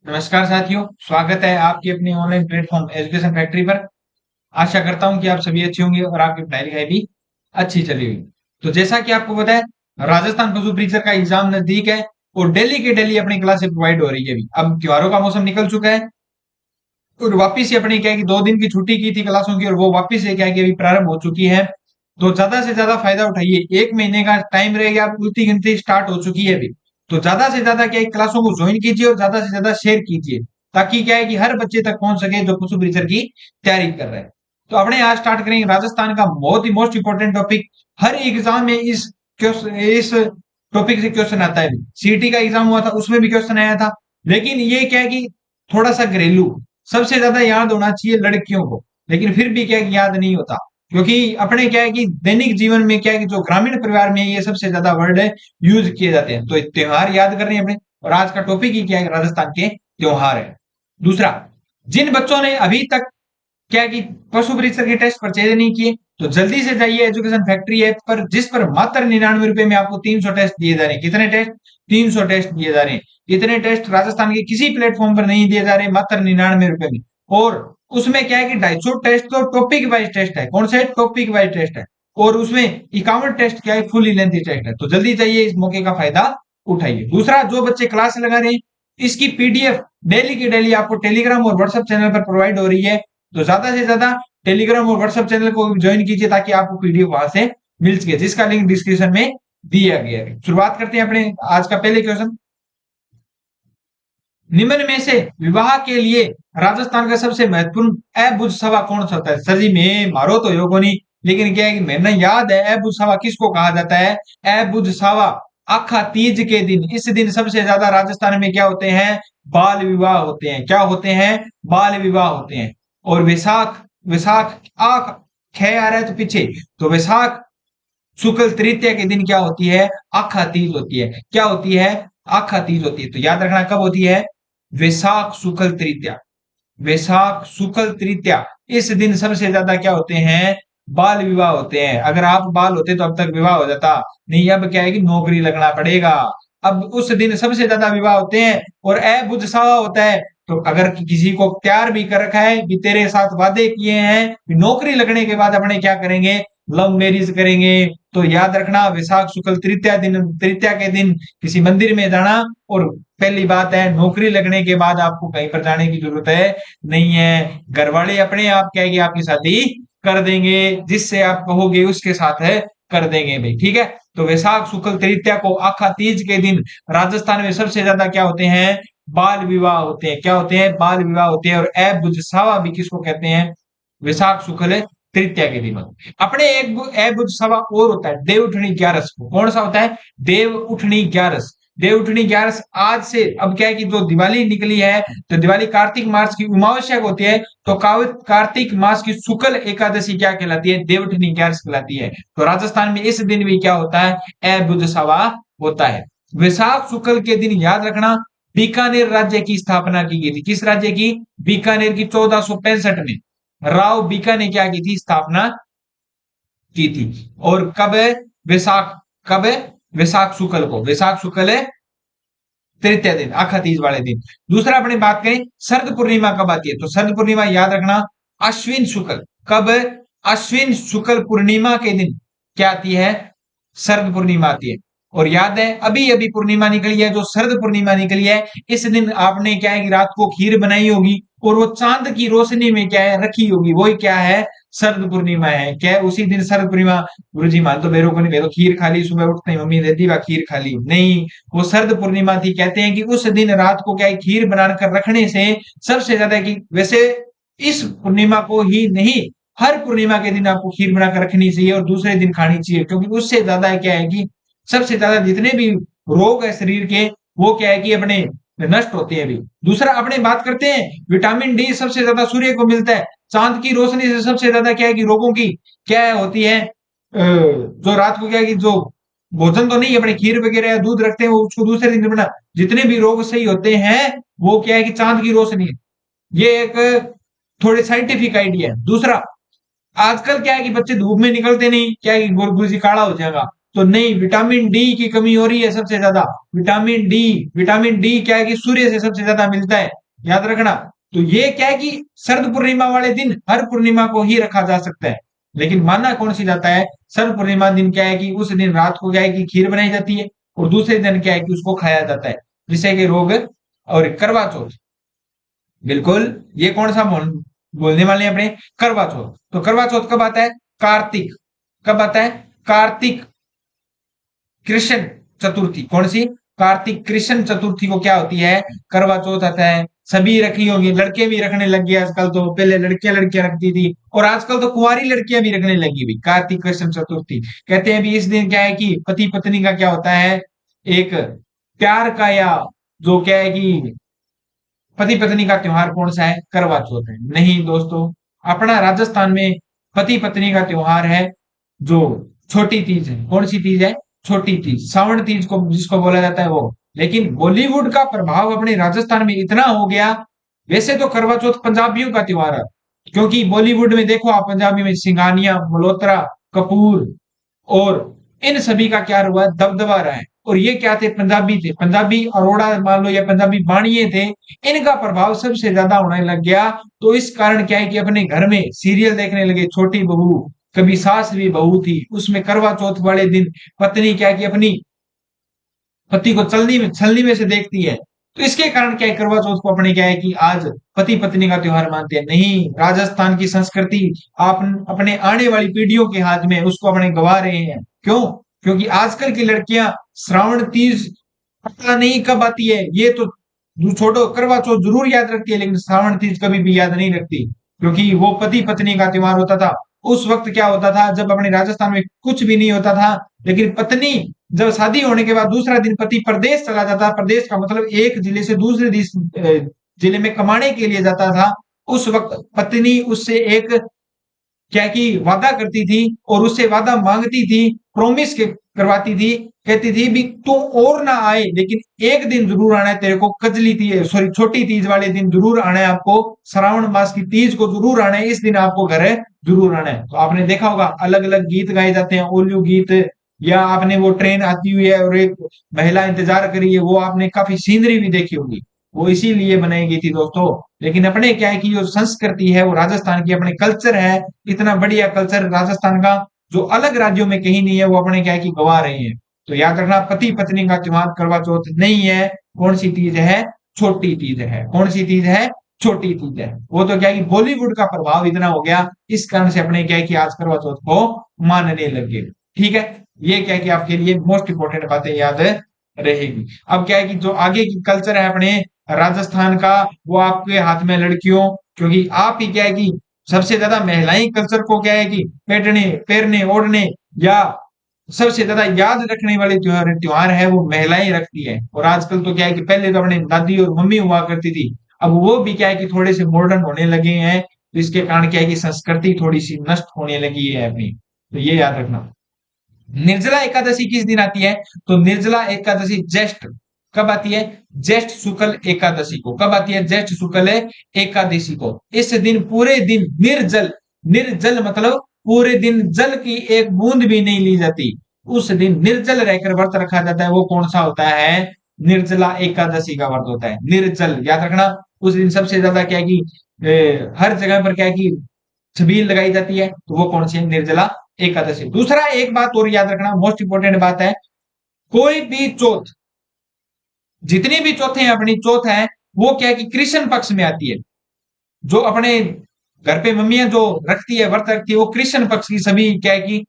नमस्कार साथियों, स्वागत है आपकी अपनी ऑनलाइन प्लेटफॉर्म एजुकेशन फैक्ट्री पर। आशा करता हूं कि आप सभी अच्छे होंगे और आपकी पढ़ाई लिखाई भी अच्छी चली हुई। तो जैसा कि आपको पता है, राजस्थान पशु परीक्षक का एग्जाम नजदीक है और डेली के डेली अपनी क्लासेस प्रोवाइड हो रही है। अभी अब त्योहारों का मौसम निकल चुका है और वापिस से अपनी क्या है कि 2 दिन की छुट्टी की थी क्लासों की और वो वापिस से क्या है कि अभी प्रारंभ हो चुकी है। तो ज्यादा से ज्यादा फायदा उठाइए। 1 महीने का टाइम रहेगा, उतनी गिनती स्टार्ट हो चुकी है अभी। तो ज्यादा से ज्यादा क्या है क्लासों को ज्वाइन कीजिए और ज्यादा से ज्यादा शेयर कीजिए, ताकि क्या है कि हर बच्चे तक पहुंच सके जो पशु परिसर की तैयारी कर रहे हैं। तो अपने आज स्टार्ट करेंगे राजस्थान का बहुत ही मोस्ट इंपोर्टेंट टॉपिक। हर एग्जाम में इस टॉपिक से क्वेश्चन आता है। सीटी का एग्जाम हुआ था, उसमें भी क्वेश्चन आया था। लेकिन ये क्या है कि थोड़ा सा घरेलू, सबसे ज्यादा याद होना चाहिए लड़कियों को, लेकिन फिर भी क्या है कि याद नहीं होता। क्योंकि अपने क्या है कि दैनिक जीवन में क्या है कि जो ग्रामीण परिवार में ये सबसे ज्यादा वर्ड यूज किए जाते हैं। तो त्योहार याद कर रहे हैं अपने, और आज का टॉपिक ही क्या है, राजस्थान के त्योहार है। दूसरा, जिन बच्चों ने अभी तक क्या है कि पशु परीक्षक के टेस्ट परचेज नहीं किए, तो जल्दी से जाइए एजुकेशन फैक्ट्री ऐप पर, जिस पर मात्र 99 रुपए में आपको 300 टेस्ट दिए जा रहे हैं। कितने टेस्ट? 300 टेस्ट दिए जा रहे हैं। इतने टेस्ट राजस्थान के किसी प्लेटफॉर्म पर नहीं दिए जा रहे, मात्र 99 रुपए में। और उसमें क्या है कि 250 टेस्ट तो टॉपिक वाइज टेस्ट है। कौन से? टॉपिक वाइज टेस्ट है। और उसमें 51 टेस्ट क्या है, फुली लेंथी टेस्ट है। तो जल्दी जाइए, इस मौके का फायदा उठाइए। दूसरा, जो बच्चे क्लास लगा रहे हैं, इसकी पीडीएफ डेली की डेली आपको टेलीग्राम और व्हाट्सएप चैनल पर प्रोवाइड हो रही है। तो ज्यादा से ज्यादा टेलीग्राम और व्हाट्सएप चैनल को ज्वाइन कीजिए, ताकि आपको पीडीएफ वहां से मिल सके, जिसका लिंक डिस्क्रिप्शन में दिया गया है। शुरुआत करते हैं अपने आज का पहले क्वेश्चन। निम्न में से विवाह के लिए राजस्थान का सबसे महत्वपूर्ण अबुझ सवा कौन सा होता है? सर जी, मैं मारो तो योगो नहीं, लेकिन क्या है कि मैंने याद है अबुझ सवा किसको कहा जाता है। अबुझ सवा आखा तीज के दिन, इस दिन सबसे ज्यादा राजस्थान में क्या होते हैं? बाल विवाह होते हैं। क्या होते हैं? बाल विवाह होते हैं। और वैसाख, वैसाख आख ख आ रहा है तो पीछे, तो वैसाख शुक्ल तृतीया के दिन क्या होती है? आखा तीज होती है। क्या होती है? आखा तीज होती है। तो याद रखना कब होती है? वैशाख शुक्ल तृतीया। वैशाख शुक्ल तृतीया, इस दिन सबसे ज्यादा क्या होते हैं? बाल विवाह होते हैं। अगर आप बाल होते तो अब तक विवाह हो जाता। नहीं, अब क्या है कि नौकरी लगना पड़ेगा। अब उस दिन सबसे ज्यादा विवाह होते हैं। और अबुझ सावा होता है। तो अगर किसी को प्यार भी कर रखा है, भी तेरे साथ वादे किए हैं, नौकरी लगने के बाद अपने क्या करेंगे? लव मैरिज करेंगे। तो याद रखना, वैशाख शुक्ल तृतीया दिन, तृतीया के दिन किसी मंदिर में जाना। और पहली बात है, नौकरी लगने के बाद आपको कहीं पर जाने की जरूरत है नहीं है। घर वाले अपने आप क्या है कि आपकी शादी कर देंगे, जिससे आप कहोगे उसके साथ है, कर देंगे भाई। ठीक है। तो वैशाख शुक्ल तृतीया को आखा तीज के दिन राजस्थान में सबसे ज्यादा क्या होते हैं? बाल विवाह होते हैं। क्या होते हैं? बाल विवाह होते हैं। और ऐब सावा भी किसको कहते हैं? वैशाख शुक्ल तृतीया के दिन। अपने एक ऐब सवा और होता है देव उठनी ग्यारस को। कौन सा होता है? देव उठनी ग्यारस। देव उठनी ग्यारस आज से, अब क्या है कि जो दिवाली निकली है, तो दिवाली कार्तिक मास की अमावस्या को होती है। तो कार्तिक मास की शुक्ल एकादशी क्या कहलाती है? देवउठनी ग्यारस कहलाती है। तो राजस्थान में इस दिन भी क्या होता है? अबुझ सवा होता है। वैशाख शुक्ल के दिन याद रखना, बीकानेर राज्य की स्थापना की गई थी। किस राज्य की? बीकानेर की 1465 में राव बीका ने क्या की थी? स्थापना की थी। और कब है? वैशाख, कब है? वैशाख शुक्ल को। वैशाख शुक्ल है तृतीय दिन, आखा तीज वाले दिन। दूसरा अपने बात करें, शरद पूर्णिमा कब आती है? तो शरद पूर्णिमा याद रखना, अश्विन शुक्ल। कब? अश्विन शुक्ल पूर्णिमा के दिन क्या आती है? शरद पूर्णिमा आती है। और याद है, अभी अभी पूर्णिमा निकली है, जो शरद पूर्णिमा निकली है, इस दिन आपने क्या है कि रात को खीर बनाई होगी, और वो चांद की रोशनी में क्या है? रखी होगी। वही क्या है? शरद पूर्णिमा है। क्या है? उसी दिन शरद पूर्णिमा। गुरु जी मान तो मेरे को नहीं, मैं तो खीर खा ली, सुबह उठते ही मम्मी देती, वह खीर खा ली नहीं। वो शरद पूर्णिमा थी। कहते हैं कि उस दिन रात को क्या है, खीर बनाकर रखने से सबसे ज्यादा की, वैसे इस पूर्णिमा को ही नहीं, हर पूर्णिमा के दिन आपको खीर बनाकर रखनी चाहिए और दूसरे दिन खानी चाहिए, क्योंकि उससे ज्यादा क्या है कि सबसे ज्यादा जितने भी रोग है शरीर के, वो क्या है कि अपने नष्ट होते हैं। अभी दूसरा अपने बात करते हैं, विटामिन डी सबसे ज्यादा सूर्य को मिलता है। चांद की रोशनी से सबसे ज्यादा क्या है कि रोगों की क्या होती है, जो रात को क्या है कि जो भोजन तो नहीं, अपने खीर वगैरह या दूध रखते हैं, वो उसको दूसरे दिन बना, जितने भी रोग सही होते हैं, वो क्या है कि चांद की रोशनी है। ये एक थोड़े साइंटिफिक आइडिया है। दूसरा, आजकल क्या है कि बच्चे धूप में निकलते नहीं, क्या है कि गुरु जी काला हो जाएगा, तो नहीं, विटामिन डी की कमी हो रही है सबसे ज्यादा। विटामिन डी क्या है कि सूर्य से सबसे ज्यादा मिलता है, याद रखना। तो ये क्या है कि शरद पूर्णिमा वाले दिन हर पूर्णिमा को ही रखा जा सकता है, लेकिन माना कौन सी जाता है, शरद पूर्णिमा दिन क्या है कि उस दिन रात को क्या है कि खीर बनाई जाती है, और दूसरे दिन क्या है कि उसको खाया जाता है, जिससे कि रोग। और करवा चौथ, बिल्कुल, ये कौन सा बोलने वाले हैं अपने, करवा चौथ। तो करवा चौथ कब आता है, कार्तिक, कब आता है, कार्तिक कृष्ण चतुर्थी, कौन सी, कार्तिक कृष्ण चतुर्थी को क्या होती है, करवा चौथ आता है। सभी रखी होंगी, लड़के भी रखने लग गए आजकल, तो पहले लड़कियां लड़कियां रखती थी, और आजकल तो कुंवारी लड़कियां भी रखने लगी भी कार्तिक कृष्ण चतुर्थी। कहते हैं भी इस दिन क्या है कि पति पत्नी का क्या होता है, एक प्यार का, या जो क्या है कि पति पत्नी का त्योहार कौन सा है, करवा चौथ है। नहीं दोस्तों, अपना राजस्थान में पति पत्नी का त्योहार है जो छोटी तीज है। कौन सी तीज है, छोटी तीज, सावन तीज को जिसको बोला जाता है वो। लेकिन बॉलीवुड का प्रभाव अपने राजस्थान में इतना हो गया, वैसे तो करवा चौथ पंजाबियों का त्योहार है, क्योंकि बॉलीवुड में देखो आप, पंजाबी में सिंघानिया, मल्होत्रा, कपूर, और इन सभी का क्या हुआ, दबदबा रहा है। और ये क्या थे, पंजाबी थे, पंजाबी अरोड़ा मान लो, या पंजाबी बाणिये थे, इनका प्रभाव सबसे ज्यादा होने लग गया। तो इस कारण क्या है कि अपने घर में सीरियल देखने लगे, छोटी बहू, कभी सास भी बहू थी, उसमें करवा चौथ वाले दिन पत्नी क्या है कि अपनी पति को छलनी में से देखती है। तो इसके कारण क्या है, करवा चौथ को अपने क्या है कि आज पति पत्नी का त्योहार मानते हैं। नहीं, राजस्थान की संस्कृति आप अपने आने वाली पीढ़ियों के हाथ में उसको अपने गवा रहे हैं। क्यों, क्योंकि आजकल की लड़कियां श्रावण तीज पता नहीं कब आती है, ये तो छोड़ो, करवा चौथ जरूर याद रखती है, लेकिन श्रावण तीज कभी भी याद नहीं रखती, क्योंकि वो पति पत्नी का त्योहार होता था। उस वक्त क्या होता था, जब अपने राजस्थान में कुछ भी नहीं होता था, लेकिन पत्नी जब शादी होने के बाद दूसरा दिन पति प्रदेश चला जाता, प्रदेश का मतलब एक जिले से दूसरे जिले में कमाने के लिए जाता था, उस वक्त पत्नी उससे एक क्या कि वादा करती थी, और उससे वादा मांगती थी, प्रॉमिस के करवाती थी, कहती थी भी तू और ना आए, लेकिन एक दिन जरूर आना है तेरे को, कजली तीज, सॉरी छोटी तीज वाले दिन जरूर आना है आपको, श्रावण मास की तीज को जरूर आना है, इस दिन आपको घर है जरूर आना है। तो आपने देखा होगा अलग अलग गीत गाए जाते हैं, ओल्यू गीत, या आपने वो ट्रेन आती हुई है और एक महिला इंतजार करी है, वो आपने काफी सीनरी भी देखी होगी, वो इसीलिए बनाई गई थी दोस्तों। लेकिन अपने क्या है कि जो संस्कृति है वो राजस्थान की, अपने कल्चर है, इतना बढ़िया कल्चर राजस्थान का, जो अलग राज्यों में कहीं नहीं है, वो अपने क्या है कि गवा रहे हैं। तो याद रखना, पति पत्नी का त्योहार करवा चौथ नहीं है, कौन सी तीज है, छोटी तीज है। कौन सी तीज है, छोटी तीज है। वो तो क्या है कि बॉलीवुड का प्रभाव इतना हो गया, इस कारण से अपने क्या है कि आज करवा चौथ को मानने लगे। ठीक है, ये क्या है कि आपके लिए मोस्ट इंपोर्टेंट बातें याद रहेगी। अब क्या है कि जो आगे की कल्चर है अपने राजस्थान का, वो आपके हाथ में लड़कियों, क्योंकि आप ही क्या है कि सबसे ज्यादा महिलाएं कल्चर को क्या है कि पेटने पेरने ओढ़ने, या सबसे ज्यादा याद रखने वाले त्योहार त्योहार है वो महिलाएं रखती है। और आजकल तो क्या है कि पहले तो अपने दादी और मम्मी हुआ करती थी, अब वो भी क्या है कि थोड़े से मॉडर्न होने लगे हैं, तो इसके कारण क्या है कि संस्कृति थोड़ी सी नष्ट होने लगी है अपनी। तो ये याद रखना। निर्जला एकादशी किस दिन आती है, तो निर्जला एकादशी ज्येष्ठ, कब आती है, ज्येष्ठ शुक्ल एकादशी को। कब आती है, ज्येष्ठ शुक्ल एकादशी को। इस दिन पूरे दिन निर्जल, निर्जल मतलब पूरे दिन जल की एक बूंद भी नहीं ली जाती, उस दिन निर्जल रहकर व्रत रखा जाता है। वो कौन सा होता है, निर्जला एकादशी का व्रत होता है, निर्जल, याद रखना। उस दिन सबसे ज्यादा क्या है कि हर जगह पर क्या है कि छबील लगाई जाती है, तो वो कौन सी है, निर्जला एकादशी। दूसरा एक बात और याद रखना, मोस्ट इंपोर्टेंट बात है, कोई भी चौथ, जितनी भी चौथे हैं अपनी चौथ है, वो क्या है कि कृष्ण पक्ष में आती है। जो अपने घर पे मम्मियां जो रखती है, व्रत रखती है, वो कृष्ण पक्ष की सभी क्या है कि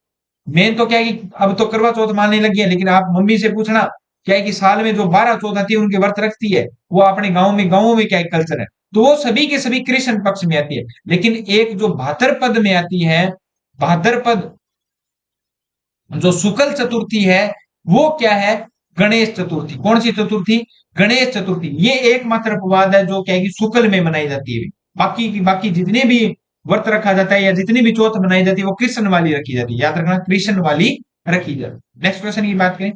मेन तो क्या है कि अब तो करवा चौथ मानने लगी है, लेकिन आप मम्मी से पूछना, क्या है कि साल में जो 12 चौथ आती है उनके व्रत रखती है, वो अपने गांव में क्या है कल्चर है, तो वो सभी के सभी कृष्ण पक्ष में आती है। लेकिन एक जो भाद्रपद में आती है, भाद्रपद जो शुक्ल चतुर्थी है, वो क्या है, गणेश चतुर्थी। कौन सी चतुर्थी, गणेश चतुर्थी। ये एकमात्र अपवाद है जो क्या है कि शुक्ल में मनाई जाती है। बाकी जितने भी व्रत रखा जाता है या जितनी भी चौथ मनाई जाती है, वो कृष्ण वाली रखी जाती है, याद रखना, कृष्ण वाली रखी जाती है। नेक्स्ट क्वेश्चन की बात करें,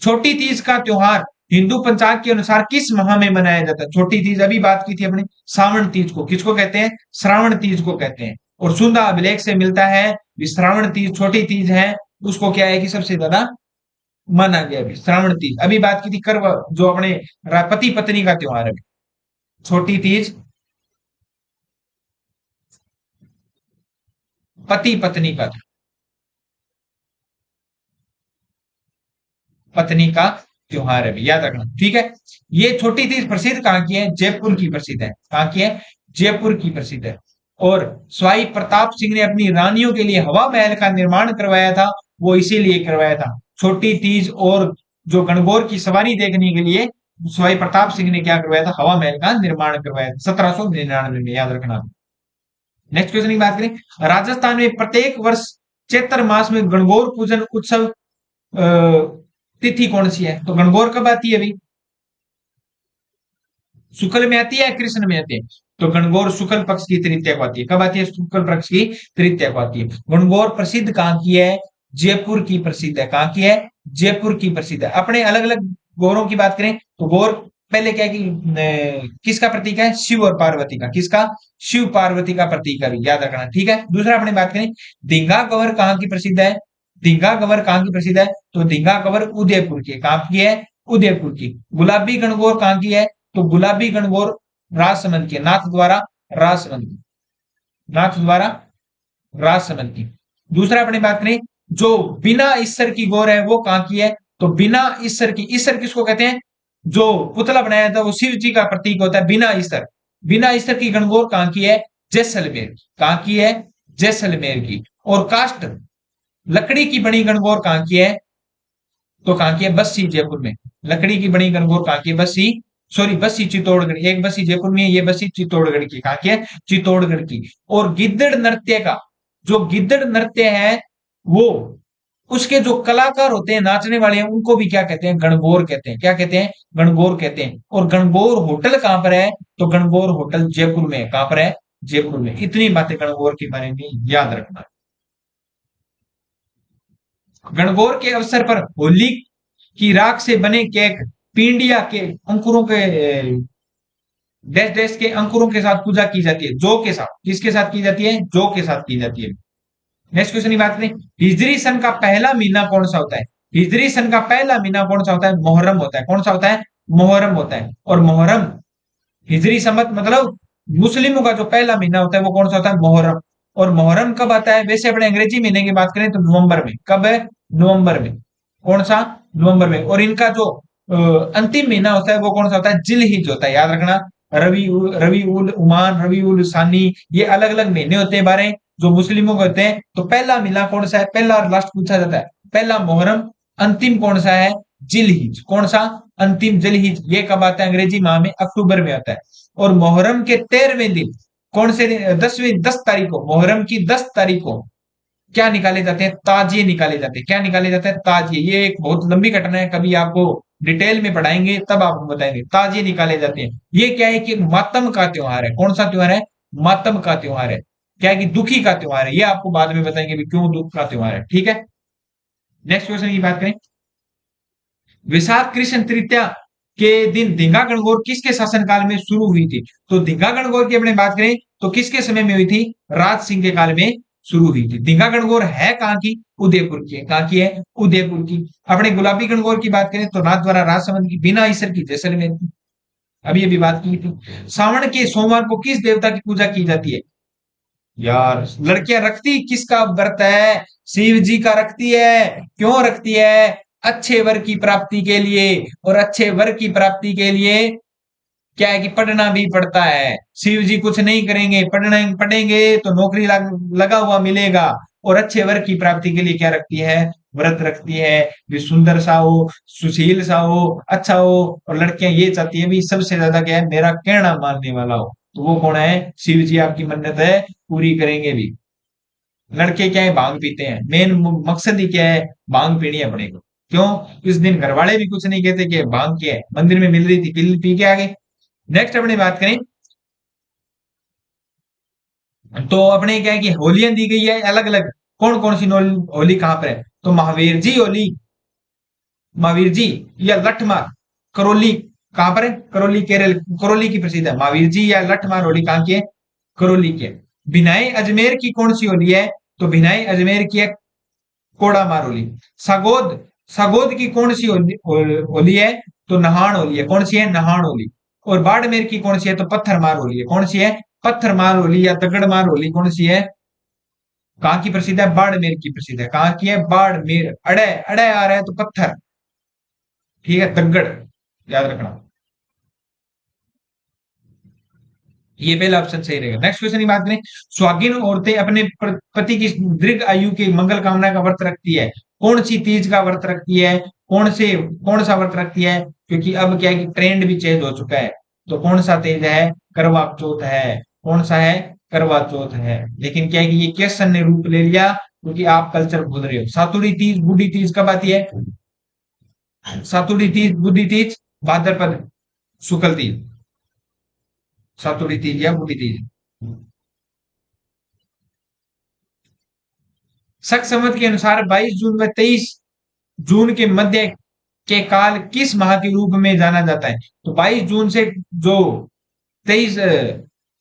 छोटी तीज का त्योहार हिंदू पंचांग के अनुसार किस माह में मनाया जाता है। छोटी तीज अभी बात की थी अपने, श्रावण तीज को, किसको कहते हैं, श्रावण तीज को कहते हैं। और सुंदा अभिलेख से मिलता है श्रावण तीज छोटी तीज है, उसको क्या है कि सबसे ज्यादा माना गया। अभी श्रावण तीज, अभी बात की थी कर्व, जो अपने पति पत्नी का त्योहार है। छोटी तीज पति पत्नी का, पत्नी का त्योहार है भी, याद रखना, ठीक है। ये छोटी तीज प्रसिद्ध कहाँ की है? जयपुर की प्रसिद्ध है। कहाँ की है? जयपुर की प्रसिद्ध है। और स्वाई प्रताप सिंह ने अपनी रानियों के लिए हवा महल का निर्माण करवाया था, वो इसीलिए करवाया था। छोटी तीज और जो गणगौर की सवारी देखने के लिए स्वाई प्रताप सिंह ने क्या करवाया था? हवा महल का निर्माण करवाया था 1799 में, याद रखना। नेक्स्ट क्वेश्चन की बात करें, राजस्थान में प्रत्येक वर्ष चैत्र मास में गणगौर पूजन उत्सव तिथि कौन सी है? तो गणगौर कब आती है अभी? शुक्ल में आती है, कृष्ण में आती है? तो गणगौर शुक्ल पक्ष की तृतीया को आती है। कब आती है? शुक्ल पक्ष की तृतीया को आती है। गणगौर प्रसिद्ध कहाँ की है? जयपुर की प्रसिद्ध है। कहाँ की है? जयपुर की प्रसिद्ध है। अपने अलग अलग गौरों की बात करें तो गौर पहले क्या है कि किसका प्रतीक है? शिव और पार्वती का। किसका? शिव पार्वती का प्रतीक है, याद रखना, ठीक है। दूसरा अपने बात करें, धींगा गवर कहाँ की प्रसिद्ध है? धींगा गवर कहाँ की प्रसिद्ध है? तो धींगा गवर उदयपुर की। कहाँ की है? उदयपुर की। गुलाबी गणगौर कहाँ की है? तो गुलाबी गणगौर राजसमंद की, नाथ द्वारा राजसमंद की, नाथ द्वारा राजसमंद की। दूसरा अपने बात करें, जो बिना ईश्वर की गौर है वो कहाँ की है? तो बिना ईश्वर की। ईश्वर किसको कहते हैं? जो पुतला बनाया था वो शिव जी का प्रतीक होता है, बिना ईश्वर। बिना ईश्वर की गणगौर कहाँ की है? जैसलमेर की। कहाँ की है? जैसलमेर की। और काष्ट लकड़ी की बनी गणगौर कहाँ की है? तो कहाँ की है? बस्सी, जयपुर में। लकड़ी की बनी गणगौर कहाँ की है? बस्सी, सॉरी बस्सी चित्तौड़गढ़। एक बस्सी जयपुर में है, ये बस्सी चित्तौड़गढ़ की। कहाँ की है? चित्तौड़गढ़ की। और गिद्दड़ नृत्य का, जो गिद्दड़ नृत्य है वो, उसके जो कलाकार होते हैं, नाचने वाले हैं, उनको भी क्या कहते हैं? गणगौर कहते हैं। क्या कहते हैं? गणगौर कहते हैं। और गणगौर होटल कहाँ पर है? तो गणगौर होटल जयपुर में है। कहाँ पर है? जयपुर में। इतनी बातें गणगौर के बारे में याद रखना। गणगौर के अवसर पर होली की राख से बने केक, पींडिया के अंकुरों के डैश डैश के अंकुरों के साथ पूजा की जाती है। जौ के साथ। किसके साथ की जाती है? जौ के साथ की जाती है। नेक्स्ट क्वेश्चन की बात करें, हिजरी सन का पहला महीना कौन सा होता है? हिजरी सन का पहला महीना कौन सा होता है? मोहर्रम होता है। कौन सा होता है? मोहर्रम होता है। और मोहर्रम हिजरी संवत मतलब मुस्लिमों का जो पहला महीना होता है वो कौन सा होता है? मोहर्रम। और मोहर्रम कब आता है? वैसे अपने अंग्रेजी महीने की बात करें तो नवंबर में। कब है? नवंबर में। कौन सा? नवंबर में। और इनका जो अंतिम महीना होता है वो कौन सा होता है? जिलहिज होता है, याद रखना। रवि उल उमान, रवि उल सानी, ये अलग अलग महीने होते हैं बारह, जो मुस्लिमों के होते हैं। तो पहला महीना कौन सा है? पहला और लास्ट पूछा जाता है। पहला मोहर्रम, अंतिम कौन सा है? जिलहिज। कौन सा? अंतिम जिलहिज। ये कब आता है? अंग्रेजी माह में अक्टूबर में आता है। और मोहर्रम के 13वें दिन कौन से दिन? 10 तारीख को, मोहर्रम की 10 तारीख को क्या निकाले जाते हैं? ताजिए निकाले जाते हैं। क्या निकाले जाते हैं? ताजिए। ये एक बहुत लंबी घटना है, कभी आपको डिटेल में पढ़ाएंगे तब आपको बताएंगे। ताजिए निकाले जाते हैं। ये क्या है कि मातम का त्योहार है। कौन सा त्योहार है? मातम का त्योहार है। क्या है कि दुखी का त्योहार है। ये आपको बाद में बताएंगे भी क्यों दुख का त्योहार है, ठीक है। नेक्स्ट क्वेश्चन की बात करें, विशाख कृष्ण तृतीया के दिन धींगा गणगौर किसके शासनकाल में शुरू हुई थी? तो धींगा गणगौर की अपने बात करें तो किसके समय में हुई थी? राज सिंह के काल में शुरू हुई थी। धींगा गणगौर है कहाँ की? उदयपुर की है। कहाँ की है? उदयपुर की। अपने गुलाबी गणगौर की बात करें तो नाथ द्वारा राजसमंद की, बिना ईसर की जैसलमेर की। अभी अभी बात की थी। सावन के सोमवार को किस देवता की पूजा की जाती है? यार लड़कियां रखती किसका व्रत है? शिव जी का रखती है। क्यों रखती है? अच्छे वर की प्राप्ति के लिए। और अच्छे वर की प्राप्ति के लिए क्या है कि पढ़ना भी पड़ता है। शिव जी कुछ नहीं करेंगे, पढ़ना पढ़ेंगे तो नौकरी लगा हुआ मिलेगा। और अच्छे वर की प्राप्ति के लिए क्या रखती है? व्रत रखती है। भी सुंदर सा हो, सुशील सा हो, अच्छा हो। और लड़कियां ये चाहती है भी सबसे ज्यादा क्या है? मेरा कहना मानने वाला हो। तो वो कौन है? शिव जी आपकी मन्नत है पूरी करेंगे भी। लड़के क्या है? भांग पीते हैं। मेन मकसद ही क्या है? भांग पीनी है अपने को। क्यों? इस दिन घर वाले भी कुछ नहीं कहते कि भांग क्या है, मंदिर में मिल रही थी, पी के आ गए। नेक्स्ट अपनी बात करें तो अपने क्या है कि होलियां दी गई है अलग अलग। कौन कौन सी होली कहां पर है? तो महावीर जी होली, महावीर जी या लठमार करौली कहां पर है? करौली केरल, करौली की प्रसिद्ध है। महावीर जी या लठमार होली कहां की है? करौली की है। भिनाई अजमेर की कौन सी होली है? तो भिनाई अजमेर की है कोड़ा मार होली। सगोद, सगोद की कौन सी होली, होली है? तो नहान होली है। कौन सी है? नहान होली। और बाड़मेर की कौन सी है? तो पत्थर मार होली है। कौन सी है? पत्थर मार होली या तगड़ मार होली कौन सी है? कहाँ की प्रसिद्ध है? बाड़मेर की प्रसिद्ध है। कहाँ की है? बाड़मेर। अड़े, अड़े आ रहा है तो पत्थर, ठीक है, तगड़, याद रखना। ये पहला ऑप्शन सही रहेगा। नेक्स्ट क्वेश्चन की बात करें, सुहागिन औरतें अपने पति की दीर्घ आयु की मंगल कामना का व्रत रखती है। कौन सी तीज का व्रत रखती है? कौन सा व्रत रखती है? क्योंकि अब क्या है कि ट्रेंड भी चेंज हो चुका है। तो कौन सा तीज है? करवा चौथ है। कौन सा है? करवा चौथ है। लेकिन क्या है कि ये क्वेश्चन ने रूप ले लिया क्योंकि आप कल्चर भूल रहे हो। सातुड़ी तीज, बूढ़ी तीज कब आती है? सातुड़ी तीज, बूढ़ी तीज, भाद्रपद शुक्ल तीज। सातुड़ी तीज या बूढ़ी तीज। शक संवत के अनुसार 22 जून व 23 जून के मध्य के काल किस माह के रूप में जाना जाता है? तो 22 जून से जो 23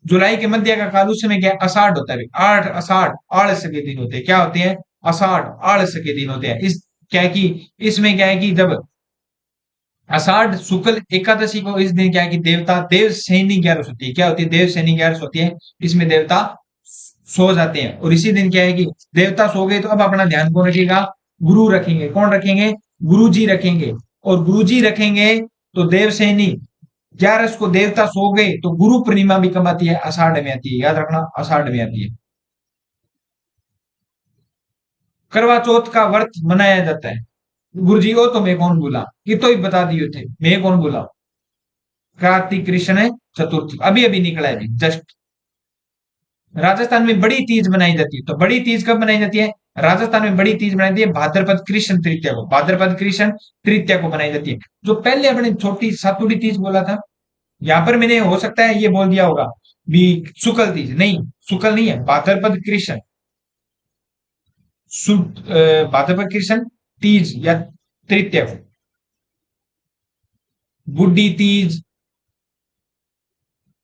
जुलाई के मध्य का काल, उस समय क्या है? आषाढ़ होता है। 8 आषाढ़ आलस के दिन होते हैं। क्या होते हैं? आषाढ़ आलस के दिन होते हैं। इस क्या है कि इसमें क्या है कि जब आषाढ़ शुक्ल एकादशी को, इस दिन क्या है कि देवता देव सैनी ग्यारस होती है। क्या होती है? देव सैनी ग्यारस होती है। इसमें देवता सो जाते हैं। और इसी दिन क्या है कि देवता सो गए तो अब अपना ध्यान कौन रखेगा? गुरु रखेंगे। कौन रखेंगे? गुरु जी रखेंगे। और गुरु जी रखेंगे तो देव सैनी ग्यारस को देवता सो गए तो गुरु पूर्णिमा भी कब आती है? आषाढ़ में आती है। याद रखना, आषाढ़ में आती है। करवा चौथ का व्रत मनाया जाता है। गुरु जी हो तो मैं कौन बोला, ये तो ही बता दिए थे, मैं कौन बोला? कार्तिक कृष्ण चतुर्थी अभी अभी निकला है जस्ट। राजस्थान में बड़ी तीज मनाई जाती है। तो बड़ी तीज कब मनाई जाती है? राजस्थान में बड़ी तीज मनाई जाती है भाद्रपद कृष्ण तृतीया को। भाद्रपद कृष्ण तृतीया को मनाई जाती है। जो पहले अपने छोटी सातुड़ी तीज बोला था, यहां पर मैंने हो सकता है ये बोल दिया होगा भी शुक्ल तीज। नहीं, शुक्ल नहीं है, भाद्रपद कृष्ण। भाद्रपद कृष्ण तीज या तृतीया को। बुड्ढी तीज,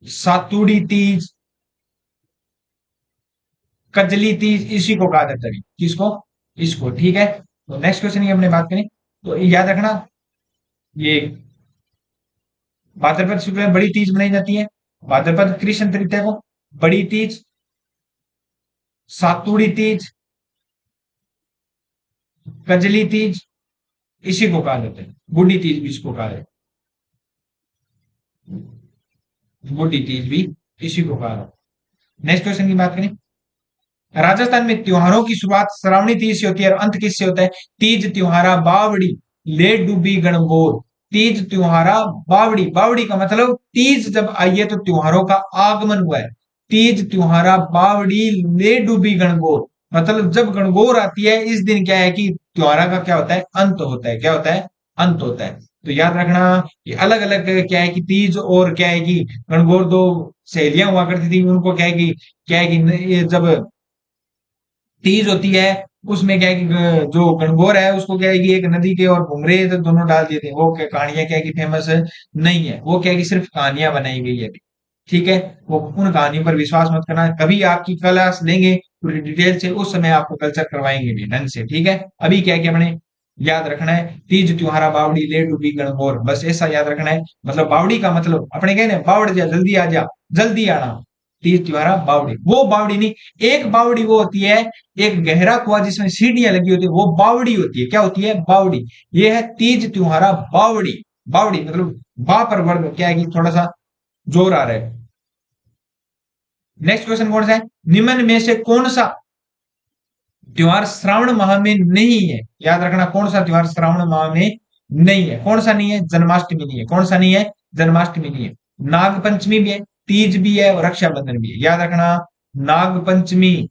सातुड़ी तीज, कजली तीज, इसी को कहा जाता है। किसको? इसको, ठीक है। तो नेक्स्ट क्वेश्चन की हमने बात करें तो याद रखना, ये भाद्रपद शुक्ल में बड़ी तीज मनाई जाती है। भाद्रपद कृष्ण तृतीया को बड़ी तीज, सातुड़ी तीज, कजली तीज, इसी को कहा जाता है। बूढ़ी तीज भी इसको कहा जाता है। बूढ़ी तीज भी इसी को कहा जाता है। नेक्स्ट क्वेश्चन की बात करें, राजस्थान में त्योहारों की शुरुआत श्रावणी तीज से होती है और अंत किससे होता है? तीज त्योहारा बावड़ी, ले डूबी गणगौर। तीज त्योहारा बावड़ी, बावड़ी का मतलब तीज जब आई है तो त्योहारों का आगमन हुआ है। तीज त्योहारा बावड़ी, ले डूबी गणगौर, मतलब जब गणगौर आती है इस दिन क्या है कि त्योहारा का क्या होता है? अंत होता है। क्या होता है? अंत होता है। तो याद रखना कि अलग अलग क्या है कि तीज और क्या है कि गणगौर दो सहेलियां हुआ करती थी। उनको क्या है कि ये जब तीज होती है उसमें क्या है कि जो गणगौर है उसको क्या है कि एक नदी के और घुमरे तो दोनों डाल दिए थे। वो क्या कहानियां क्या है कि फेमस नहीं है, वो क्या है कि सिर्फ कहानियां बनाई गई है। ठीक है, वो उन कहानियों पर विश्वास मत करना। कभी आपकी क्लास लेंगे पूरी डिटेल से, उस समय आपको कल्चर करवाएंगे भी ढंग से। ठीक है, अभी क्या है कि अपने याद रखना है तीज त्योहारा बावड़ी, ले डूबी गणगौर, बस ऐसा याद रखना है। मतलब बावड़ी का मतलब अपने कहने बावड़ जा, जल्दी आ जा, जल्दी आना। तीज त्योहारा बावड़ी, वो बावड़ी नहीं, एक बावड़ी वो होती है, एक गहरा कुआं जिसमें सीढ़ियां लगी होती है, वो बावड़ी होती है। क्या होती है? बावड़ी। ये है तीज त्योहारा बावड़ी। बावड़ी मतलब बा पर वर्ग क्या है कि थोड़ा सा जोर आ रहा है। नेक्स्ट क्वेश्चन कौन सा है? निम्न में से कौन सा त्योहार श्रावण माह में नहीं है? याद रखना, कौन सा त्योहार श्रावण माह में नहीं है? कौन सा नहीं है? जन्माष्टमी नहीं है। कौन सा नहीं है? जन्माष्टमी नहीं है। नाग पंचमी भी है, तीज भी है और रक्षाबंधन भी है। याद रखना, नाग पंचमी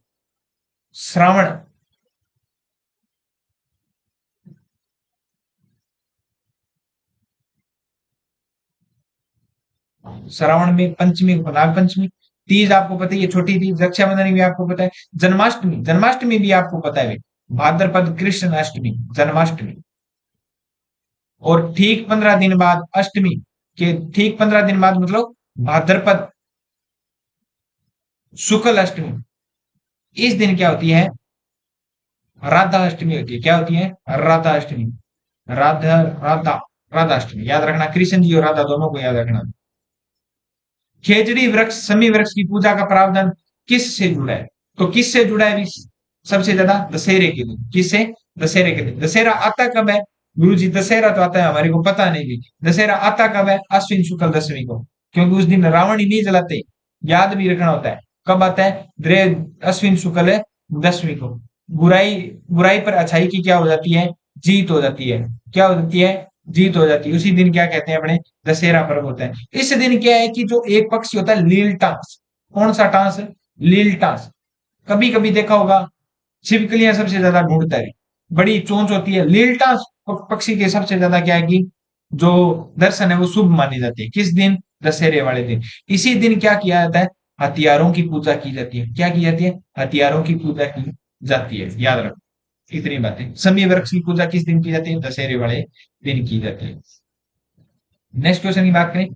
श्रावण, श्रावण में पंचमी को नाग पंचमी। तीज आपको पता है, ये छोटी तीज। रक्षाबंधन भी आपको पता है। जन्माष्टमी, जन्माष्टमी भी आपको पता है। भाद्रपद कृष्ण अष्टमी, जन्माष्टमी। और ठीक 15 दिन बाद अष्टमी के, ठीक 15 दिन बाद मतलब भाद्रपद शुक्ल अष्टमी। इस दिन क्या होती है? राधा अष्टमी होती है। क्या होती है? राधा अष्टमी। राधा राधा राधा अष्टमी याद रखना, कृष्ण जी और राधा दोनों को याद रखना। खेजड़ी वृक्ष समी वृक्ष की पूजा का प्रावधान किस से जुड़ा है? तो किस से जुड़ा है भी सबसे ज्यादा? दशहरे के दिन। किससे? दशहरे के दिन। दशहरा आता कब है? गुरु जी दशहरा तो आता है हमारे को पता नहीं भी। दशहरा आता कब है? अश्विन शुक्ल दशमी को, क्योंकि उस दिन रावण ही नहीं जलाते। याद भी रखना होता है कब आता है। अश्विन शुक्ल है दशमी को। बुराई बुराई पर अच्छाई की क्या हो जाती है? जीत हो जाती है। क्या हो जाती है? जीत हो जाती है। उसी दिन क्या कहते हैं अपने? दशहरा पर्व होता है। इस दिन क्या है कि जो एक पक्षी होता है लील टांस, कौन सा टांस? लील टांस। कभी कभी देखा होगा छिपकलियां सबसे ज्यादा ढूंढता है, बड़ी चोंच होती है। लील टांस पक्षी के सबसे ज्यादा क्या है कि जो दर्शन है वो शुभ मानी जाती है। किस दिन? दशहरे वाले दिन। इसी दिन क्या किया जाता है? हथियारों की पूजा की जाती है। क्या की जाती है? हथियारों की पूजा की जाती है। याद रखो इतनी बातें। समी वृक्ष की पूजा किस दिन की जाती है? दशहरे वाले दिन की जाती है। नेक्स्ट क्वेश्चन की बात करें।